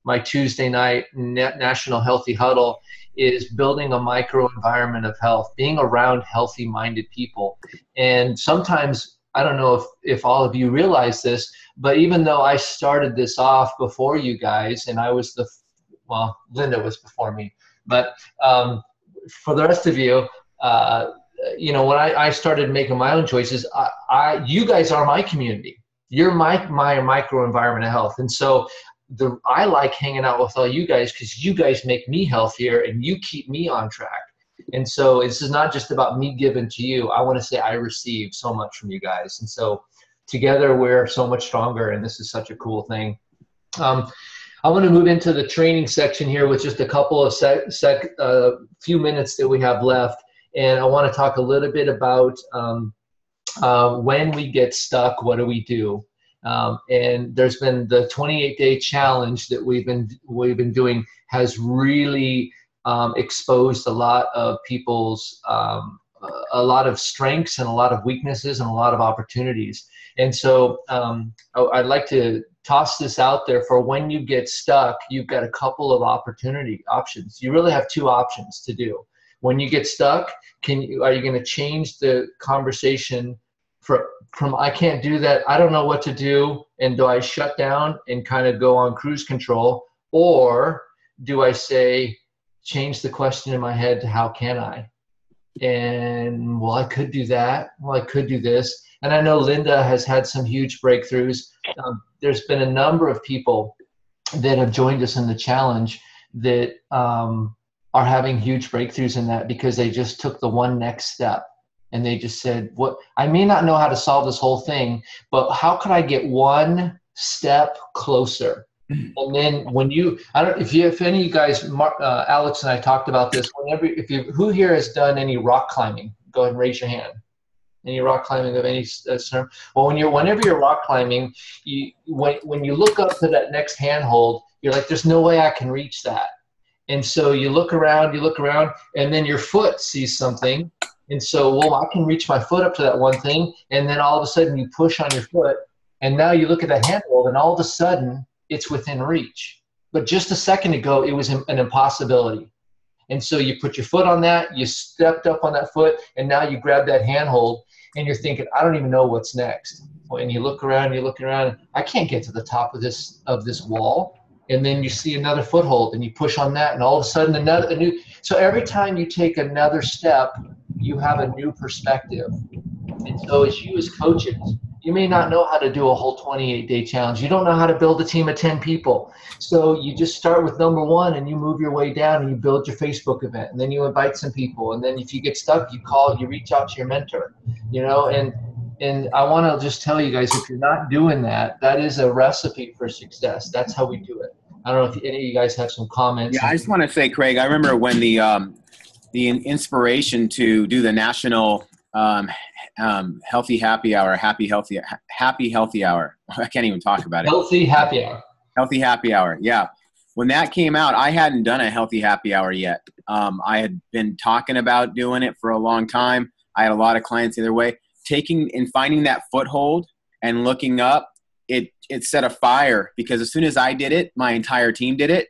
my Tuesday night National Healthy Huddle is building a micro environment of health, being around healthy minded people. And sometimes, I don't know if all of you realize this, but even though I started this off before you guys, and I was well, Linda was before me, but for the rest of you, you know, when I started making my own choices, you guys are my community. You're my micro environment of health. And so I like hanging out with all you guys because you guys make me healthier and you keep me on track. And so this is not just about me giving to you. I want to say I receive so much from you guys. And so together we're so much stronger, and this is such a cool thing. I want to move into the training section here with just a couple of few minutes that we have left. And I want to talk a little bit about when we get stuck, what do we do? And there's been the 28-day challenge that we've been doing has really exposed a lot of people's a lot of strengths and a lot of weaknesses and a lot of opportunities. And so I'd like to toss this out there for when you get stuck. You've got a couple of options. You really have two options to do. When you get stuck, are you going to change the conversation from I can't do that, I don't know what to do, and do I shut down and kind of go on cruise control? Or do I say, change the question in my head to how can I? And, well, I could do that. Well, I could do this. And I know Linda has had some huge breakthroughs. There's been a number of people that have joined us in the challenge that are having huge breakthroughs in that because they just took the one next step. And they just said, "What? I may not know how to solve this whole thing, but how can I get one step closer?" And then when if any of you guys, Alex and I talked about this. Who here has done any rock climbing? Go ahead and raise your hand. Any rock climbing of any sort? Well, whenever you're rock climbing, when you look up to that next handhold, you're like, "There's no way I can reach that." And so you look around, and then your foot sees something. And so, well, I can reach my foot up to that one thing, and then all of a sudden you push on your foot, and now you look at that handhold, and all of a sudden it's within reach. But just a second ago, it was an impossibility. And so you put your foot on that, you stepped up on that foot, and now you grab that handhold, and you're thinking, I don't even know what's next. And you look around, I can't get to the top of this wall. And then you see another foothold, and you push on that, and all of a sudden a new. So every time you take another step, you have a new perspective. And so as coaches, you may not know how to do a whole 28-day challenge. You don't know how to build a team of 10 people. So you just start with number one, and you move your way down, and you build your Facebook event, and then you invite some people. And then if you get stuck, you reach out to your mentor, and I want to just tell you guys, if you're not doing that, that is a recipe for success. That's how we do it. I don't know if any of you guys have some comments. Yeah, I just want to say, Craig, I remember when the inspiration to do the national healthy happy hour, happy healthy hour. I can't even talk about it. Healthy happy hour. Healthy happy hour. Yeah. When that came out, I hadn't done a healthy happy hour yet. I had been talking about doing it for a long time. I had a lot of clients either way. Taking and finding that foothold and looking up, it set a fire, because as soon as I did it, my entire team did it.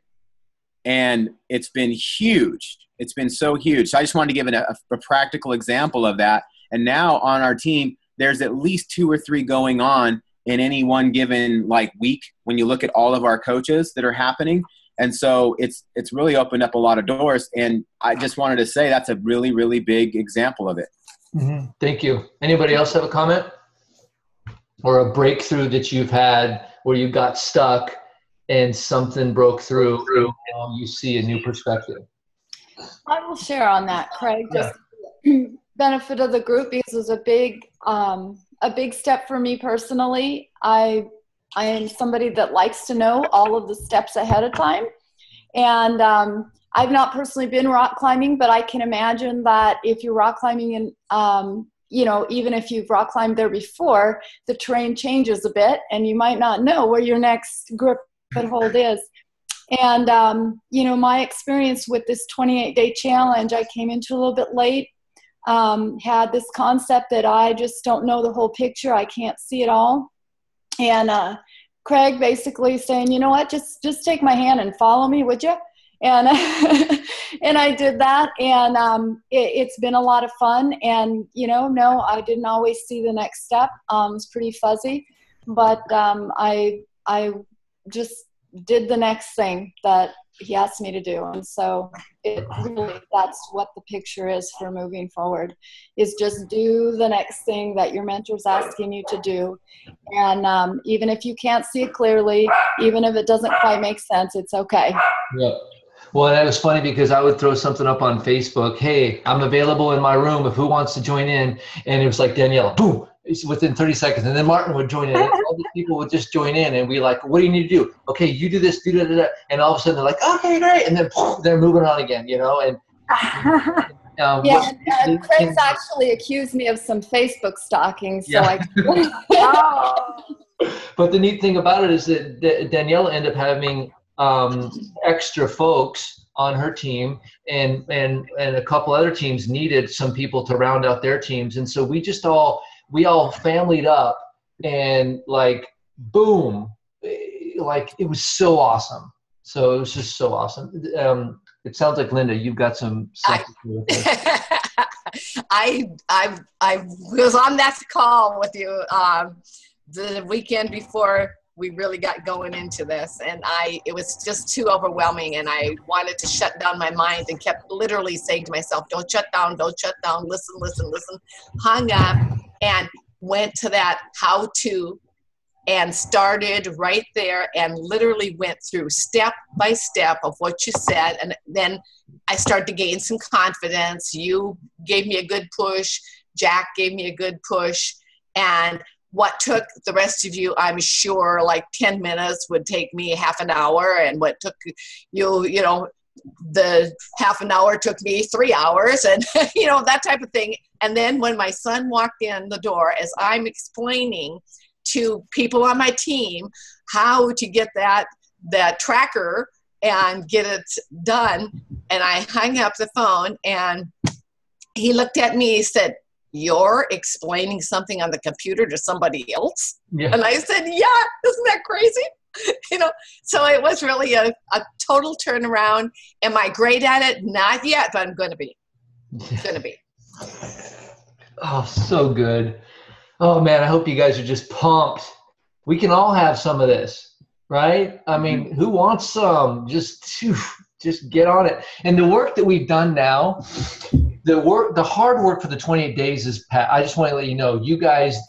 And it's been huge. It's been so huge. So I just wanted to give a practical example of that. And now on our team, there's at least 2 or 3 going on in any one given week when you look at all of our coaches that are happening. And so it's really opened up a lot of doors. And I just wanted to say that's a really, really big example of it. Mm-hmm. Thank you. Anybody else have a comment or a breakthrough that you've had where you got stuck and something broke through and now you see a new perspective? I will share on that, Craig. Just benefit of the group, because it was a big a big step for me personally. I am somebody that likes to know all of the steps ahead of time. And I've not personally been rock climbing, but I can imagine that if you're rock climbing and, you know, even if you've rock climbed there before, the terrain changes a bit and you might not know where your next grip foothold is. And, you know, my experience with this 28-day challenge, I came into a little bit late, had this concept that I just don't know the whole picture. I can't see it all. And Craig basically saying, you know what, just take my hand and follow me, would you? And and I did that, and it's been a lot of fun. And, you know, no, I didn't always see the next step. It's pretty fuzzy, but I just did the next thing that he asked me to do. And so it really, that's what the picture is for moving forward, is just do the next thing that your mentor's asking you to do. And even if you can't see it clearly, even if it doesn't quite make sense, it's okay. Yeah. Well, and it was funny because I would throw something up on Facebook. Hey, I'm available in my room if who wants to join in. And it was like Danielle, boom, it's within 30 seconds. And then Martin would join in. And all these people would just join in and be like, what do you need to do? Okay, you do this, do that. And all of a sudden they're like, okay, great. And then they're moving on again, you know. And yeah, Craig's actually accused me of some Facebook stalking. So yeah. But the neat thing about it is that Danielle ended up having extra folks on her team, and a couple other teams needed some people to round out their teams. And so we all familyed up, and like, boom, like it was so awesome. So it was just so awesome. It sounds like, Linda, you've got some stuff to do with this. I was on that call with you the weekend before we really got going into this, and it was just too overwhelming, and I wanted to shut down my mind and kept literally saying to myself, don't shut down, listen, hung up and went to that how to and started right there and literally went through step by step of what you said. And then I started to gain some confidence. You gave me a good push. Jack gave me a good push. And what took the rest of you, I'm sure, like 10 minutes would take me half an hour. And what took you know, the half an hour took me 3 hours, and, you know, that type of thing. And then when my son walked in the door, as I'm explaining to people on my team how to get that tracker and get it done, and I hung up the phone, and he looked at me, he said, you're explaining something on the computer to somebody else? Yeah. And I said, yeah, isn't that crazy? You know, so it was really a total turnaround. Am I great at it? Not yet, but I'm going to be. Oh, so good. Oh man, I hope you guys are just pumped. We can all have some of this, right? I mean, who wants some? Just get on it. And the work that we've done now, the hard work for the 28 days is past. I just want to let you know, you guys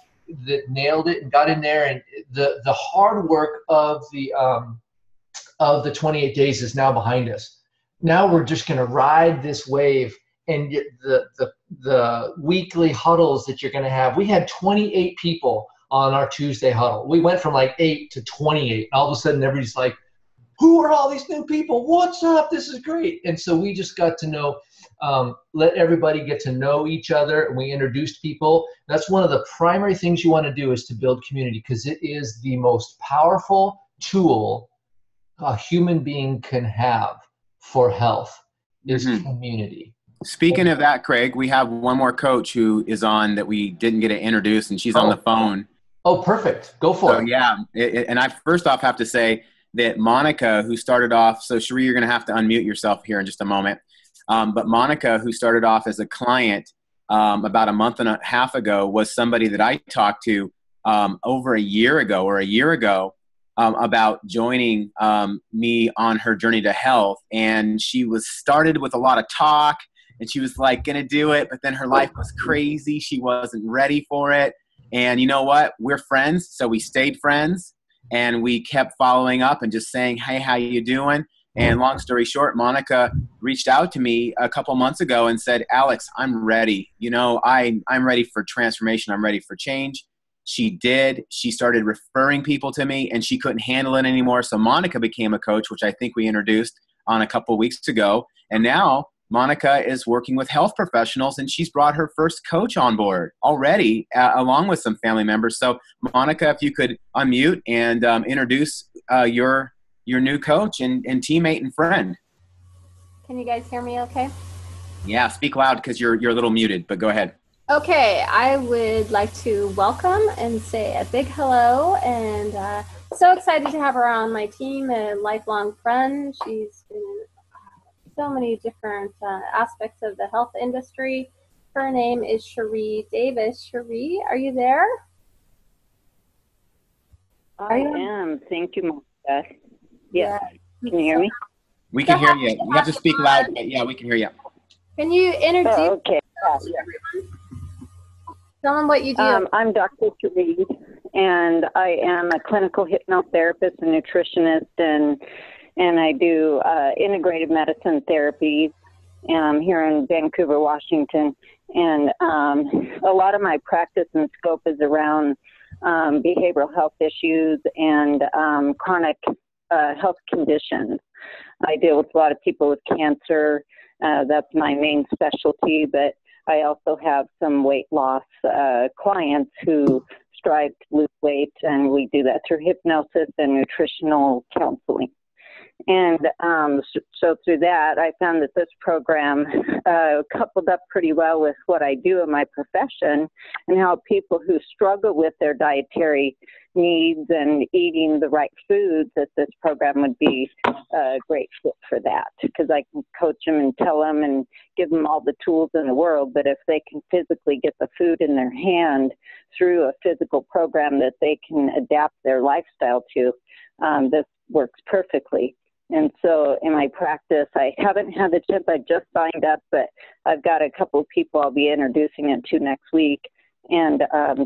that nailed it and got in there, and the hard work of the 28 days is now behind us. Now we're just going to ride this wave and get the weekly huddles that you're going to have. We had 28 people on our Tuesday huddle. We went from like 8 to 28. All of a sudden, everybody's like, who are all these new people? What's up? This is great. And so we just got to know, let everybody get to know each other, and we introduced people. That's one of the primary things you want to do, is to build community, because it is the most powerful tool a human being can have for health is community. Speaking of that, Craig, we have one more coach who is on that we didn't get to introduce, and she's on the phone. Oh, perfect. Go for it. Yeah. And I first off have to say that Monica, who started off, so Cherie, you're going to have to unmute yourself here in just a moment. But Monica, who started off as a client about a month and a half ago, was somebody that I talked to over a year ago about joining me on her journey to health. And she was started with a lot of talk, and she was like going to do it, but then her life was crazy. She wasn't ready for it. And you know what? We're friends. So we stayed friends, and we kept following up and just saying, hey, how you doing? And long story short, Monica reached out to me a couple months ago and said, Alex, I'm ready. You know, I'm ready for transformation. I'm ready for change. She did. She started referring people to me, and she couldn't handle it anymore. So Monica became a coach, which I think we introduced on a couple of weeks ago. And now Monica is working with health professionals, and she's brought her first coach on board already, along with some family members. So Monica, if you could unmute and introduce your new coach and teammate and friend. Can you guys hear me okay? Yeah, speak loud because you're a little muted, but go ahead. Okay, I would like to welcome and say a big hello, and so excited to have her on my team, a lifelong friend. She's been in so many different aspects of the health industry. Her name is Cherie Davis. Cherie, are you there? I am. Thank you, Monica. Yes. Yeah. Can you hear me? We can hear you. You have to speak loud, but yeah, we can hear you. Can you introduce okay. everyone? Tell them what you do. I'm Dr. Cherie, and I am a clinical hypnotherapist and nutritionist, and I do integrated medicine therapy here in Vancouver, Washington. And a lot of my practice and scope is around behavioral health issues and chronic health conditions. I deal with a lot of people with cancer. That's my main specialty, but I also have some weight loss clients who strive to lose weight, and we do that through hypnosis and nutritional counseling. And so through that, I found that this program coupled up pretty well with what I do in my profession, and how people who struggle with their dietary needs and eating the right foods, that this program would be a great fit for that, because I can coach them and tell them and give them all the tools in the world. But if they can physically get the food in their hand through a physical program that they can adapt their lifestyle to, this works perfectly. And so in my practice, I haven't had the chance. I just signed up, but I've got a couple of people I'll be introducing it to next week, and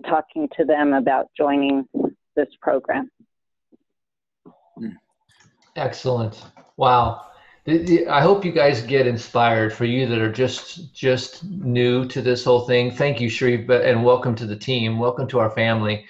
talking to them about joining this program. Excellent. Wow. I hope you guys get inspired. For you that are just new to this whole thing, thank you, Cherie, and welcome to the team. Welcome to our family.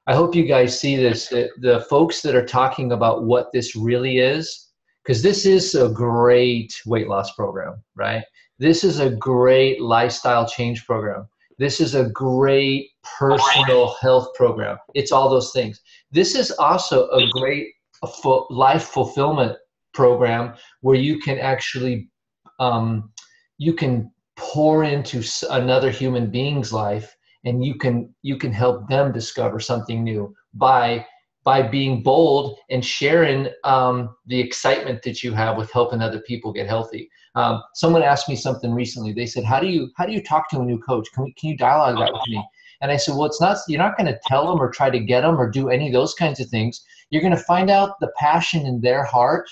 I hope you guys see this, the folks that are talking about what this really is, because this is a great weight loss program, right? This is a great lifestyle change program. This is a great personal health program. It's all those things. This is also a great life fulfillment program where you can actually, you can pour into another human being's life, and you can help them discover something new by being bold and sharing the excitement that you have with helping other people get healthy. Someone asked me something recently. They said, "How do you talk to a new coach? Can you dialogue that with me?" And I said, "Well, it's not. You're not going to tell them or try to get them or do any of those kinds of things. You're going to find out the passion in their heart.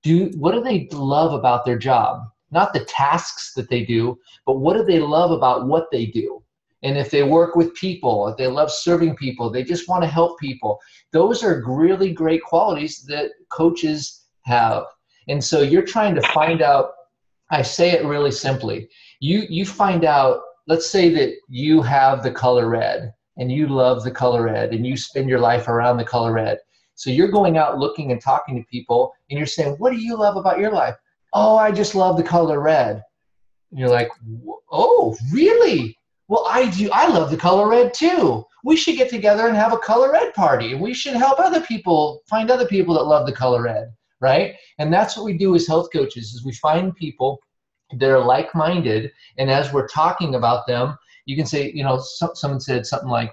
What do they love about their job? Not the tasks that they do, but what do they love about what they do? And if they work with people, if they love serving people, they just want to help people. Those are really great qualities that coaches have. And so you're trying to find out, I say it really simply. You find out, let's say that you have the color red and you love the color red and you spend your life around the color red. So you're going out looking and talking to people and you're saying, what do you love about your life? Oh, I just love the color red. And you're like, oh, really? Well, I do. I love the color red too. We should get together and have a color red party. We should help other people, find other people that love the color red, right? And that's what we do as health coaches, is we find people that are like-minded, and as we're talking about them, you can say, someone said something like,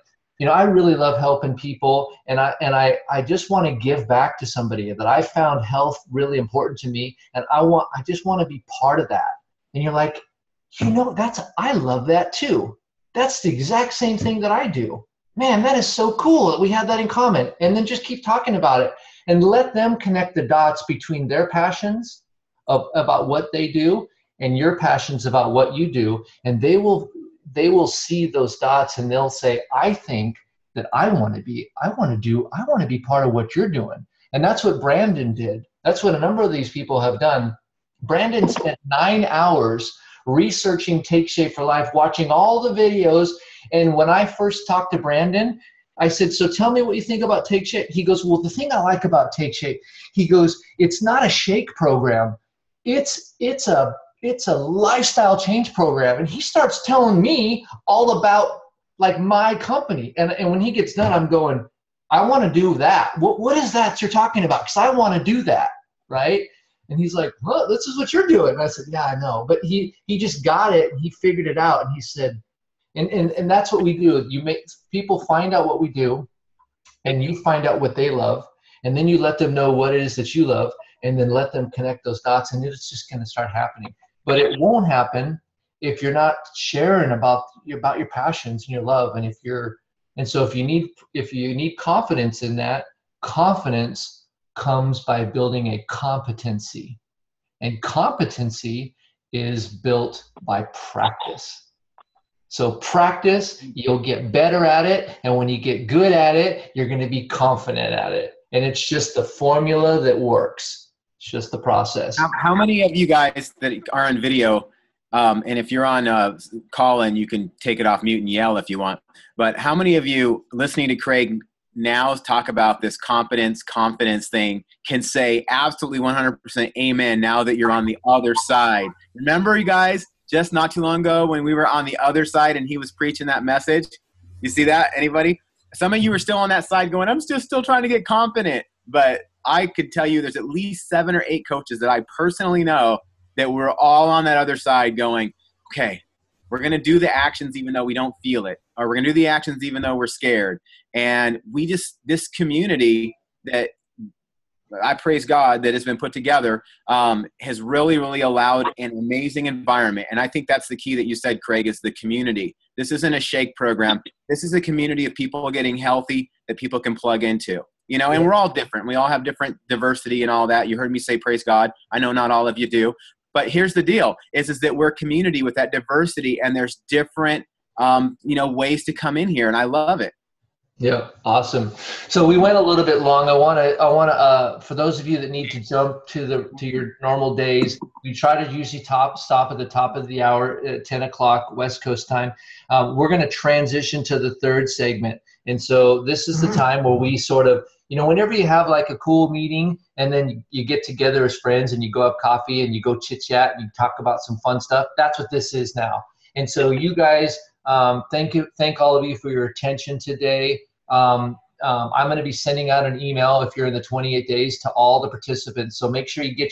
I really love helping people, and I just want to give back to somebody, that I found health really important to me, and I just want to be part of that. And you're like, I love that too. That's the exact same thing that I do. Man, that is so cool that we have that in common. And then just keep talking about it and let them connect the dots between their passions about what they do and your passions about what you do. And they will see those dots and they'll say, I think that I want to be part of what you're doing. And that's what Brandon did. That's what a number of these people have done. Brandon spent 9 hours researching Take Shape for Life, watching all the videos. And when I first talked to Brandon, I said, so tell me what you think about Take Shape. He goes, well, the thing I like about Take Shape, he goes, it's not a shake program. It's a lifestyle change program. And he starts telling me all about like my company. And when he gets done, I'm going, I want to do that. What is that you're talking about? Because I want to do that, right? And he's like, well, this is what you're doing. And I said, yeah, I know. But he just got it, and he figured it out. And he said, and that's what we do. You make people find out what we do, and you find out what they love, and then you let them know what it is that you love, and then let them connect those dots, and it's just going to start happening. But it won't happen if you're not sharing about your passions and your love. And so if you need confidence in that, confidence comes by building a competency. And competency is built by practice. So practice, you'll get better at it. And when you get good at it, you're going to be confident at it. And it's just the formula that works. It's just the process. How many of you guys that are on video, and if you're on call-in, you can take it off mute and yell if you want. But how many of you listening to Craig now talk about this confidence thing can say absolutely 100% amen now that you're on the other side? Remember, you guys, just not too long ago when we were on the other side and he was preaching that message? You see that? Anybody? Some of you are still on that side going, I'm still trying to get confident. But I could tell you there's at least 7 or 8 coaches that I personally know that we're all on that other side going, okay, we're going to do the actions even though we don't feel it, or we're going to do the actions even though we're scared. And this community that I praise God that has been put together has really, really allowed an amazing environment. And I think that's the key that you said, Craig, is the community. This isn't a shake program. This is a community of people getting healthy that people can plug into. You know, and we're all different. We all have different diversity and all that. You heard me say, praise God. I know not all of you do. But here's the deal, is that we're a community with that diversity, and there's different, ways to come in here, and I love it. Yeah, awesome. So we went a little bit long. I want to, for those of you that need to jump to your normal days, we try to usually stop at the top of the hour at 10 o'clock West Coast time. We're going to transition to the third segment. And so this is the time where we sort of, whenever you have like a cool meeting and then you get together as friends and you go have coffee and you go chit chat and you talk about some fun stuff, that's what this is now. And so you guys, thank all of you for your attention today. I'm going to be sending out an email if you're in the 28 days to all the participants. So make sure you get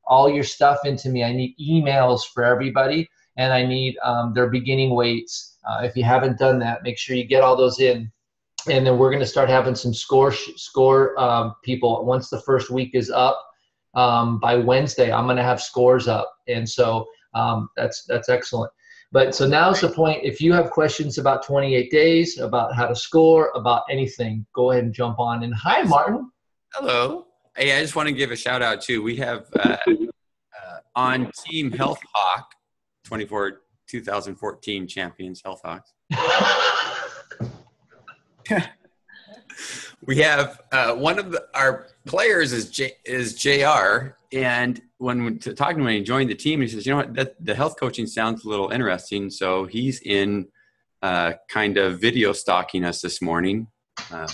all your stuff into me. I need emails for everybody, and I need their beginning weights. If you haven't done that, make sure you get all those in. And then we're going to start having some score people. Once the first week is up, by Wednesday, I'm going to have scores up. And so that's excellent. But so now's the point. If you have questions about 28 days, about how to score, about anything, go ahead and jump on. And hi, Martin. Hello. Hey, I just want to give a shout out too. We have on Team Health Hawk, 2014 champions Health Hawks. We have one of our players is JR, and when talking to him when he joined the team, he says, you know what, the health coaching sounds a little interesting. So he's in kind of video stalking us this morning,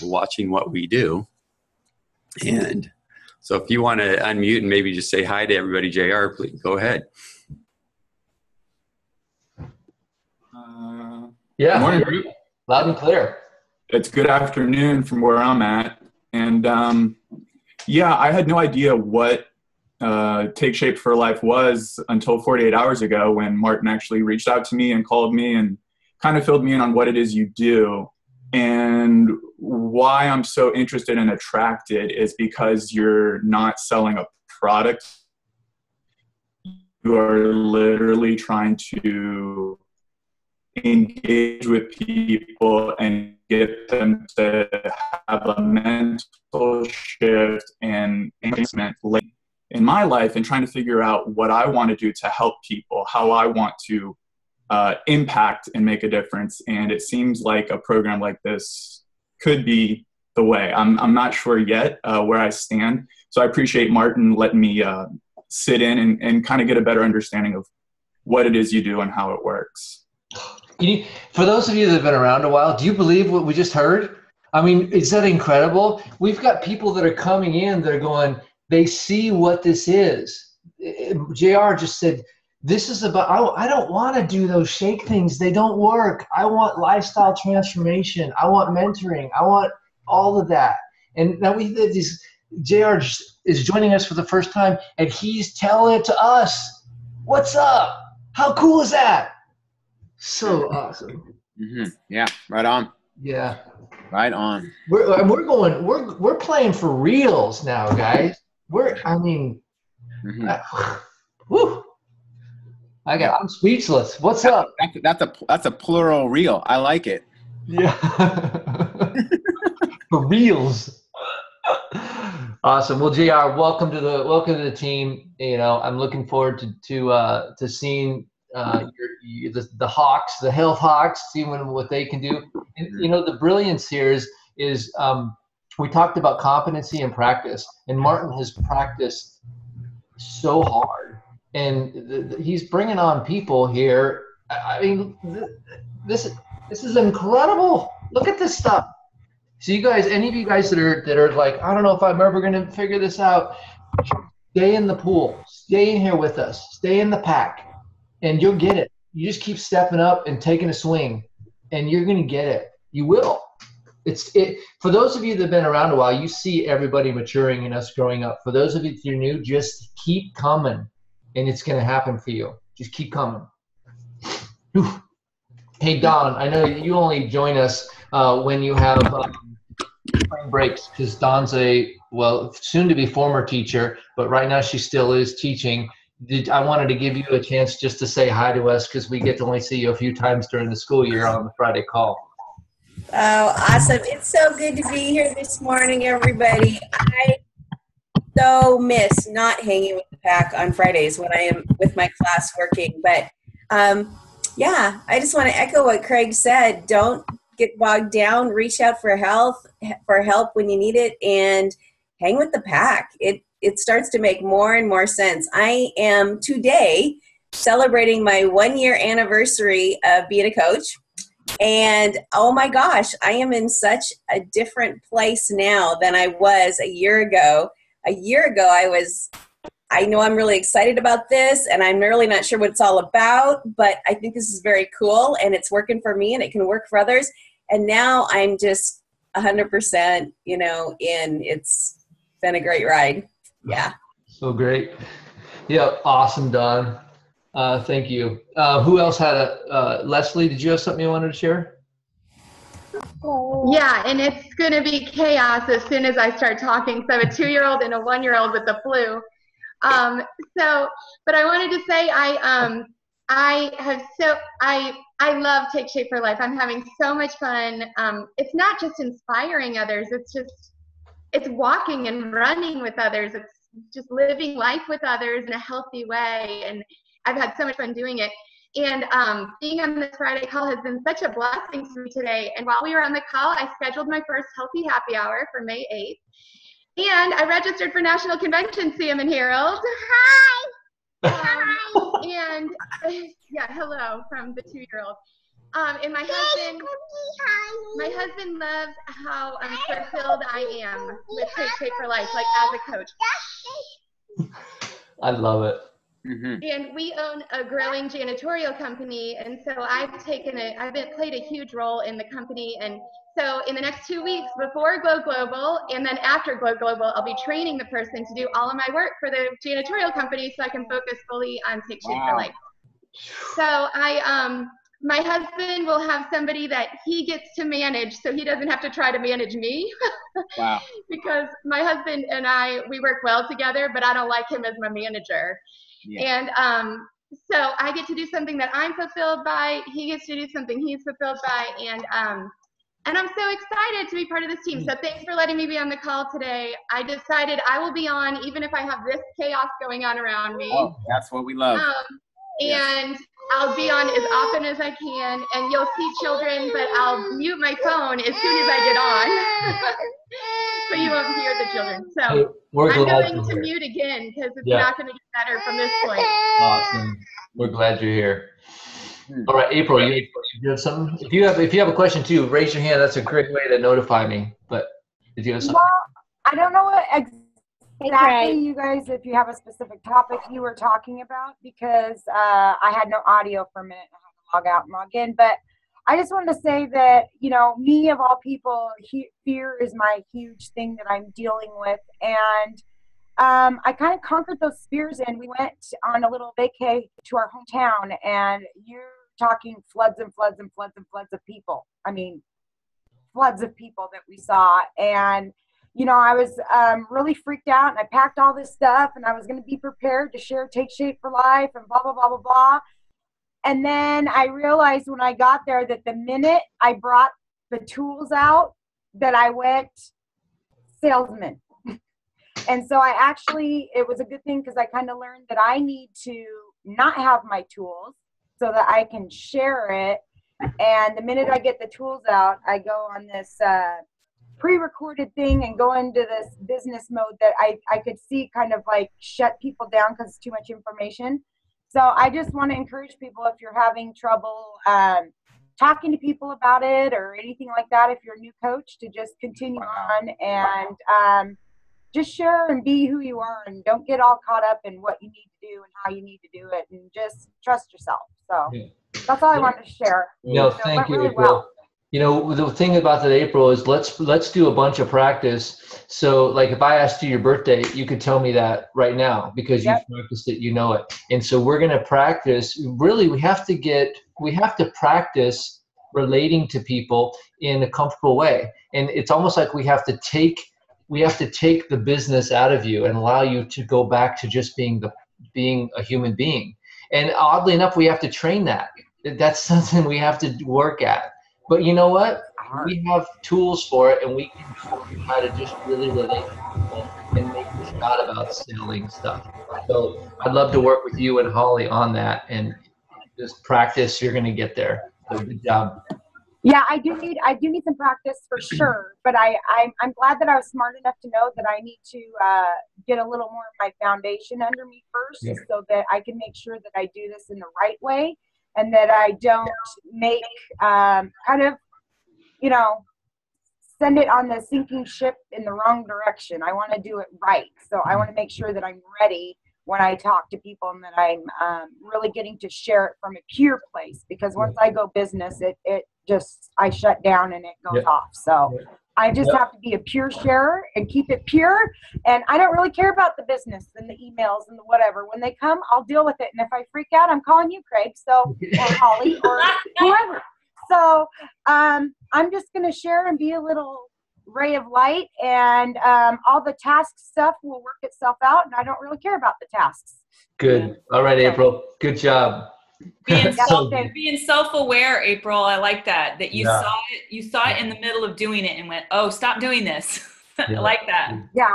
watching what we do. And so if you want to unmute and maybe just say hi to everybody, JR, please go ahead. Yeah, morning. Loud and clear. It's good afternoon from where I'm at. And yeah, I had no idea what Take Shape for Life was until 48 hours ago when Martin actually reached out to me and called me and kind of filled me in on what it is you do. And why I'm so interested and attracted is because you're not selling a product. You are literally trying to engage with people and get them to have a mental shift and investment in my life, and trying to figure out what I want to do to help people, how I want to impact and make a difference. And it seems like a program like this could be the way. I'm not sure yet where I stand. So I appreciate Martin letting me sit in and kind of get a better understanding of what it is you do and how it works. For those of you that have been around a while, do you believe what we just heard? I mean, is that incredible? We've got people that are coming in that are going, they see what this is. JR just said, this is about, I don't want to do those shake things. They don't work. I want lifestyle transformation. I want mentoring. I want all of that. And now JR is joining us for the first time, and he's telling it to us. What's up? How cool is that? So awesome. Mm-hmm. Yeah, right on. Yeah. Right on. We're playing for reals now, guys. Woo. I'm speechless. What's up? That's a plural reel. I like it. Yeah. For reals. Awesome. Well, JR, welcome to the team. You know, I'm looking forward to seeing the Hawks, the Health Hawks, seeing what they can do. And, you know, the brilliance here is we talked about competency and practice, and Martin has practiced so hard, and he's bringing on people here. I mean, this is incredible. Look at this stuff. So you guys, any of you guys that are like, I don't know if I'm ever going to figure this out, stay in the pool, stay in here with us, stay in the pack, and you'll get it. You just keep stepping up and taking a swing, and you're going to get it. You will. For those of you that have been around a while, you see everybody maturing and us growing up. For those of you that are new, just keep coming, and it's going to happen for you. Just keep coming. Whew. Hey, Don, I know you only join us when you have spring breaks, because Don's soon to be former teacher, but right now she still is teaching. I wanted to give you a chance just to say hi to us, because we get to only see you a few times during the school year on the Friday call. Oh, awesome. It's so good to be here this morning, everybody. I so miss not hanging with the pack on Fridays when I am with my class working. But yeah, I just want to echo what Craig said. Don't get bogged down. Reach out for help when you need it, and hang with the pack. It starts to make more and more sense. I am today celebrating my 1-year anniversary of being a coach. And oh my gosh, I am in such a different place now than I was a year ago. A year ago, I know I'm really excited about this, and I'm really not sure what it's all about, but I think this is very cool, and it's working for me, and it can work for others. And now I'm just 100%, in. It's been a great ride. Yeah. So great. Yeah, awesome, Don. Thank you. Who else had Leslie, did you have something you wanted to share? Yeah, and it's going to be chaos as soon as I start talking. So I have a 2-year-old and a 1-year-old with the flu. But I wanted to say I love Take Shape for Life. I'm having so much fun. It's not just inspiring others. It's walking and running with others. It's just living life with others in a healthy way. And I've had so much fun doing it. And being on this Friday call has been such a blessing to me today. And while we were on the call, I scheduled my first Healthy Happy Hour for May 8th. And I registered for National Convention, Sam and Harold. Hi! Hi! And yeah, hello from the 2-year-old. And my husband loves how fulfilled I am with Take Shape for Life, like as a coach. I love it. Mm-hmm. And we own a growing janitorial company, and so I've played a huge role in the company. And so in the next 2 weeks, before Glow Global and then after Glow Global, I'll be training the person to do all of my work for the janitorial company, so I can focus fully on Take Shape for Life. So my husband will have somebody that he gets to manage, so he doesn't have to try to manage me. Wow. Because my husband and we work well together, but I don't like him as my manager. Yeah. And so I get to do something that I'm fulfilled by. He gets to do something he's fulfilled by. And I'm so excited to be part of this team. So thanks for letting me be on the call today. I decided I will be on even if I have this chaos going on around me. Oh, that's what we love. And I'll be on as often as I can, and you'll see children, but I'll mute my phone as soon as I get on. So you won't hear the children. So I'm going to mute again because it's not going to get better from this point. Awesome. We're glad you're here. All right, April, you have something? If you have a question too, raise your hand. That's a great way to notify me. But did you have something? Well, I don't know what exactly you guys, if you have a specific topic you were talking about, because I had no audio for a minute. I had to log out and log in. But I just wanted to say that, you know, me of all people, fear is my huge thing that I'm dealing with. And I kind of conquered those fears, and we went on a little vacay to our hometown, and you're talking floods and floods and floods and floods of people. I mean, floods of people that we saw. And, you know, I was really freaked out, and I packed all this stuff, and I was going to be prepared to share Take Shape for Life and blah, blah, blah, blah, blah. And then I realized when I got there that the minute I brought the tools out, that I went salesman. And so I actually, it was a good thing, because I kind of learned that I need to not have my tools so that I can share it. And the minute I get the tools out, I go on this pre-recorded thing and go into this business mode that I could see kind of like shut people down because it's too much information. So I just want to encourage people, if you're having trouble talking to people about it or anything like that, if you're a new coach, to just continue on and just share and be who you are, and don't get all caught up in what you need to do and how you need to do it, and just trust yourself. So that's all I wanted to share. No, So thank you, really April. well. You know, the thing about that, April, is let's do a bunch of practice. So like if I asked you your birthday, you could tell me that right now because you've practiced it, you know it. And so we're going to practice. Really, we have to practice relating to people in a comfortable way. And it's almost like we have to take the business out of you and allow you to go back to just being a human being. And oddly enough, we have to train that. That's something we have to work at. But you know what? We have tools for it, and we can show you how to just really relate to people and make this not about selling stuff. So I'd love to work with you and Holly on that, and just practice. You're going to get there. So good job. Yeah, I do need some practice for sure. But I'm glad that I was smart enough to know that I need to get a little more of my foundation under me first, so that I can make sure that I do this in the right way. And that I don't make kind of, you know, send it on the sinking ship in the wrong direction. I want to do it right. So I want to make sure that I'm ready when I talk to people, and that I'm really getting to share it from a pure place. Because once I go business, I shut down and it goes off. So I just have to be a pure sharer and keep it pure. And I don't really care about the business and the emails and the whatever. When they come, I'll deal with it. And if I freak out, I'm calling you, Craig, or Holly, or whoever. So I'm just going to share and be a little ray of light, and all the task stuff will work itself out. And I don't really care about the tasks. Good. All right, April. Good job. Being self-aware, April. I like that you saw it. You saw it in the middle of doing it and went, "Oh, stop doing this." I like that. Yeah,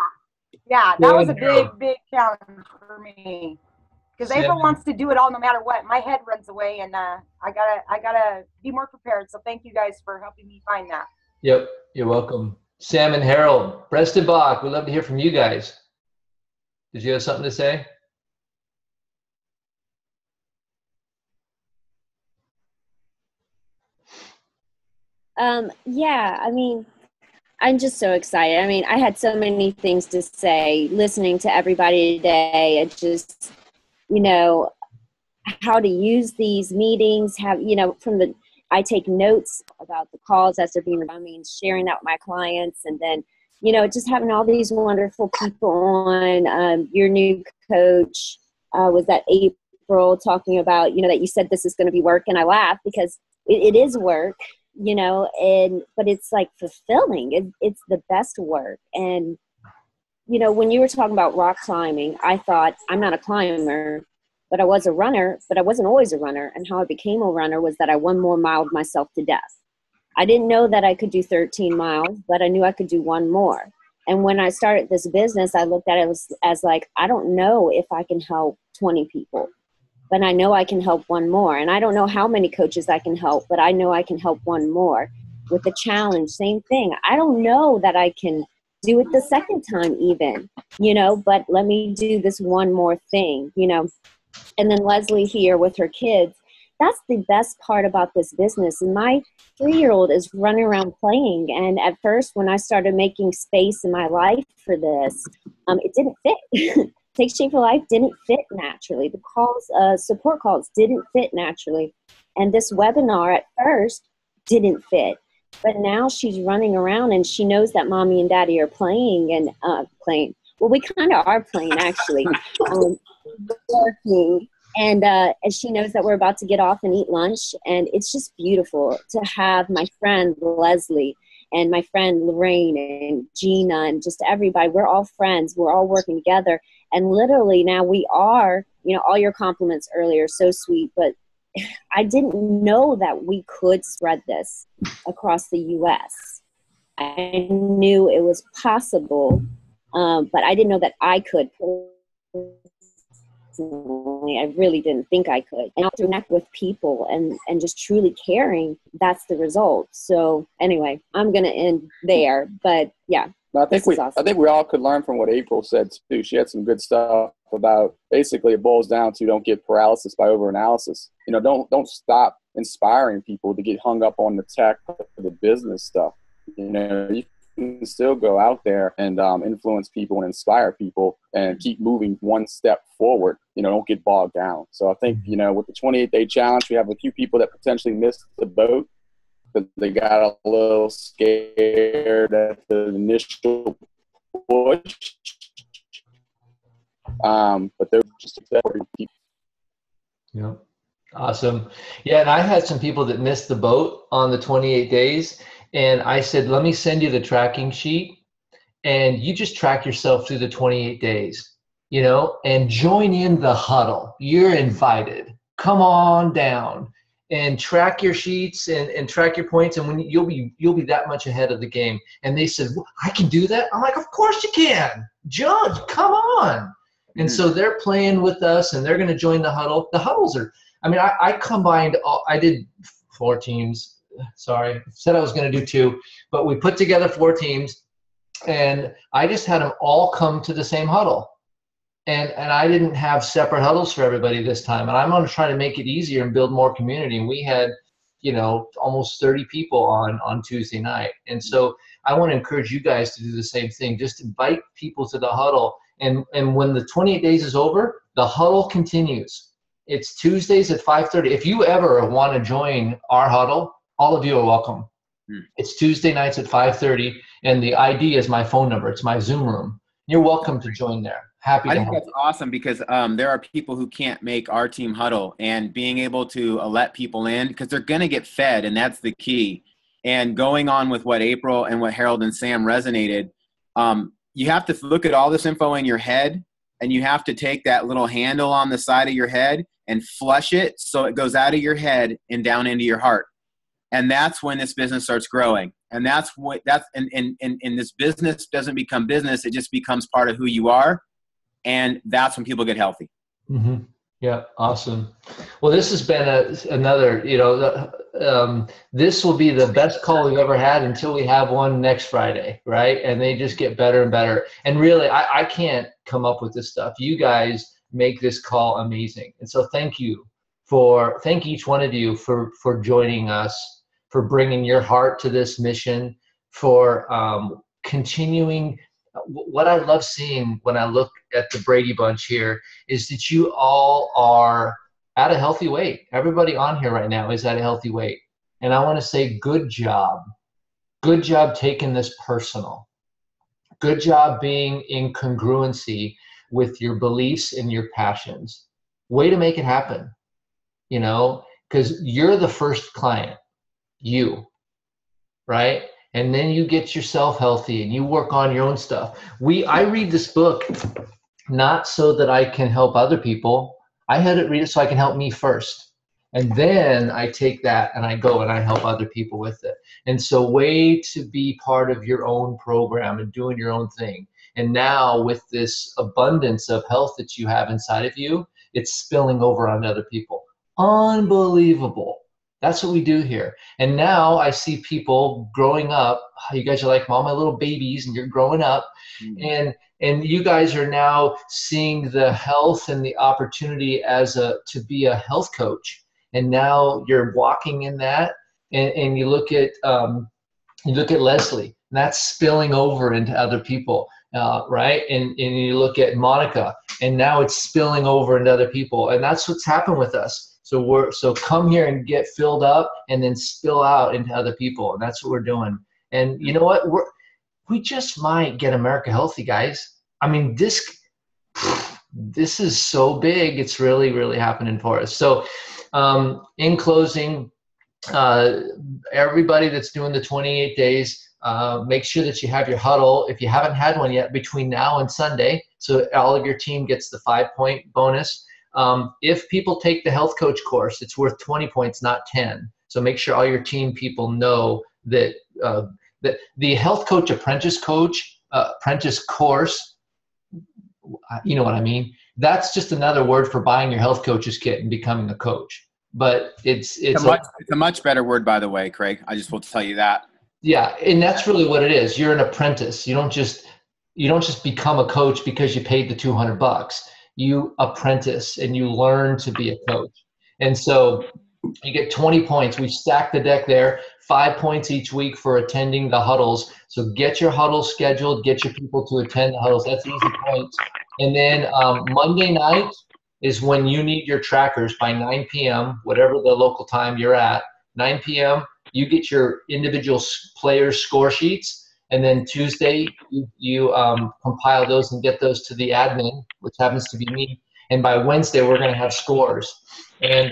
that was a big challenge for me, because April wants to do it all no matter what. My head runs away, and I gotta be more prepared. So thank you guys for helping me find that. Yep, you're welcome. Sam and Harold, Preston Bach, we'd love to hear from you guys. Did you have something to say? Yeah, I mean, I'm just so excited. I mean, I had so many things to say listening to everybody today. It just, you know, how to use these meetings, I take notes about the calls as they're being, sharing that with my clients, and then, you know, just having all these wonderful people on. Your new coach was that April talking about, you know, that you said this is going to be work, and I laugh because it is work. You know, but it's like fulfilling. It's the best work. And, you know, when you were talking about rock climbing, I thought, I'm not a climber, but I was a runner, but I wasn't always a runner. And how I became a runner was that I 1 more miled myself to death. I didn't know that I could do 13 miles, but I knew I could do 1 more. And when I started this business, I looked at it as like, I don't know if I can help 20 people. But I know I can help 1 more. And I don't know how many coaches I can help, but I know I can help 1 more. With the challenge, same thing. I don't know that I can do it the second time even, you know, but let me do this 1 more thing, you know. and then Leslie here with her kids. That's the best part about this business. And my 3-year-old is running around playing. And at first, when I started making space in my life for this, it didn't fit. Take Shape for Life didn't fit naturally. The calls, support calls didn't fit naturally. And this webinar at first didn't fit. But now she's running around and she knows that mommy and daddy are playing and playing. Well, we kind of are playing, actually. Working. And she knows that we're about to get off and eat lunch. And it's just beautiful to have my friend Leslie and my friend Lorraine and Gina and just everybody. We're all friends. We're all working together. And literally now we are, all your compliments earlier, so sweet. But I didn't know that we could spread this across the U.S. I knew it was possible, but I didn't know that I could. I really didn't think I could. And to connect with people and just truly caring, that's the result. So anyway, I'm going to end there. But yeah, I think awesome. I think we all could learn from what April said too. She had some good stuff about basically it boils down to don't get paralysis by overanalysis. Don't stop inspiring people to get hung up on the tech or the business stuff. You can still go out there and influence people and inspire people and keep moving one step forward. Don't get bogged down. So I think, with the 28-day challenge, we have a few people that potentially missed the boat because they got a little scared at the initial push. But they're just people. Yeah. Awesome. Yeah, and I had some people that missed the boat on the 28 days. And I said, let me send you the tracking sheet and you just track yourself through the 28 days, and join in the huddle. You're invited. Come on down and track your sheets and track your points. And when you'll be that much ahead of the game. And they said, well, I can do that. I'm like, of course you can. Judge, come on. And so they're playing with us and they're going to join the huddle. The huddles are, I combined, I did 4 teams. Sorry, said I was going to do 2, but we put together 4 teams and I just had them all come to the same huddle. And I didn't have separate huddles for everybody this time. And I'm going to try to make it easier and build more community. And we had, almost 30 people on Tuesday night. And so I want to encourage you guys to do the same thing. Just invite people to the huddle. And when the 28 days is over, the huddle continues. It's Tuesdays at 5:30. If you ever want to join our huddle, all of you are welcome. It's Tuesday nights at 5:30, and the ID is my phone number. It's my Zoom room. You're welcome to join there. Happy to I think that's awesome because there are people who can't make our team huddle, and being able to let people in because they're going to get fed, and that's the key. And going on with what April and what Harold and Sam resonated, you have to look at all this info in your head, and you have to take that little handle on the side of your head and flush it so it goes out of your head and down into your heart. And that's when this business starts growing. And that's and this business doesn't become business. It just becomes part of who you are. And that's when people get healthy. Mm-hmm. Yeah. Awesome. Well, this has been another, this will be the best call we've ever had until we have one next Friday. Right. And they just get better and better. And really, I can't come up with this stuff. You guys make this call amazing. And so thank each one of you for joining us, for bringing your heart to this mission, for continuing. What I love seeing when I look at the Brady Bunch here is that you all are at a healthy weight. Everybody on here right now is at a healthy weight. And I want to say good job. Good job taking this personal. Good job being in congruency with your beliefs and your passions. Way to make it happen, because you're the first client. Right? And then you get yourself healthy and you work on your own stuff. I read this book not so that I can help other people. I had it read it so I can help me first. And then I take that and I go and I help other people with it. And so way to be part of your own program and doing your own thing. And now with this abundance of health that you have inside of you, it's spilling over on other people. Unbelievable. That's what we do here. And now I see people growing up. You guys are like, Mom, my little babies, and you're growing up. And And you guys are now seeing the health and the opportunity to be a health coach. And now you're walking in that, and you look at Leslie, and that's spilling over into other people, right? And you look at Monica, and now it's spilling over into other people, and that's what's happened with us. So come here and get filled up, and then spill out into other people, and that's what we're doing. And you know what? We just might get America healthy, guys. I mean, this is so big. It's really, really happening for us. So in closing, everybody that's doing the 28 days, make sure that you have your huddle. If you haven't had one yet, between now and Sunday, so all of your team gets the 5-point bonus. If people take the health coach course, it's worth 20 points, not 10. So make sure all your team people know that that the health coach apprentice course, you know what I mean? That's just another word for buying your health coach's kit and becoming a coach. But it's a much better word, by the way, Craig. I just will tell you that. Yeah, and that's really what it is. You're an apprentice. You don't just become a coach because you paid the $200. You apprentice and you learn to be a coach. And so you get 20 points. We stack the deck there. 5 points each week for attending the huddles. So get your huddles scheduled. Get your people to attend the huddles. That's easy points. And then Monday night is when you need your trackers by 9 p.m., whatever the local time you're at. 9 p.m., you get your individual players' score sheets. And then Tuesday, you compile those and get those to the admin, which happens to be me. And by Wednesday, we're going to have scores. And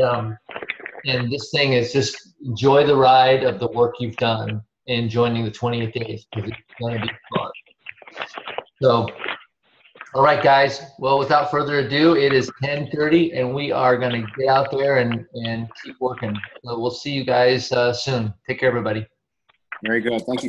this thing is just enjoy the ride of the work you've done in joining the 28 days, because it's going to be fun. So, all right, guys. Well, without further ado, it is 10:30, and we are going to get out there and keep working. So we'll see you guys soon. Take care, everybody. Very good. Thank you.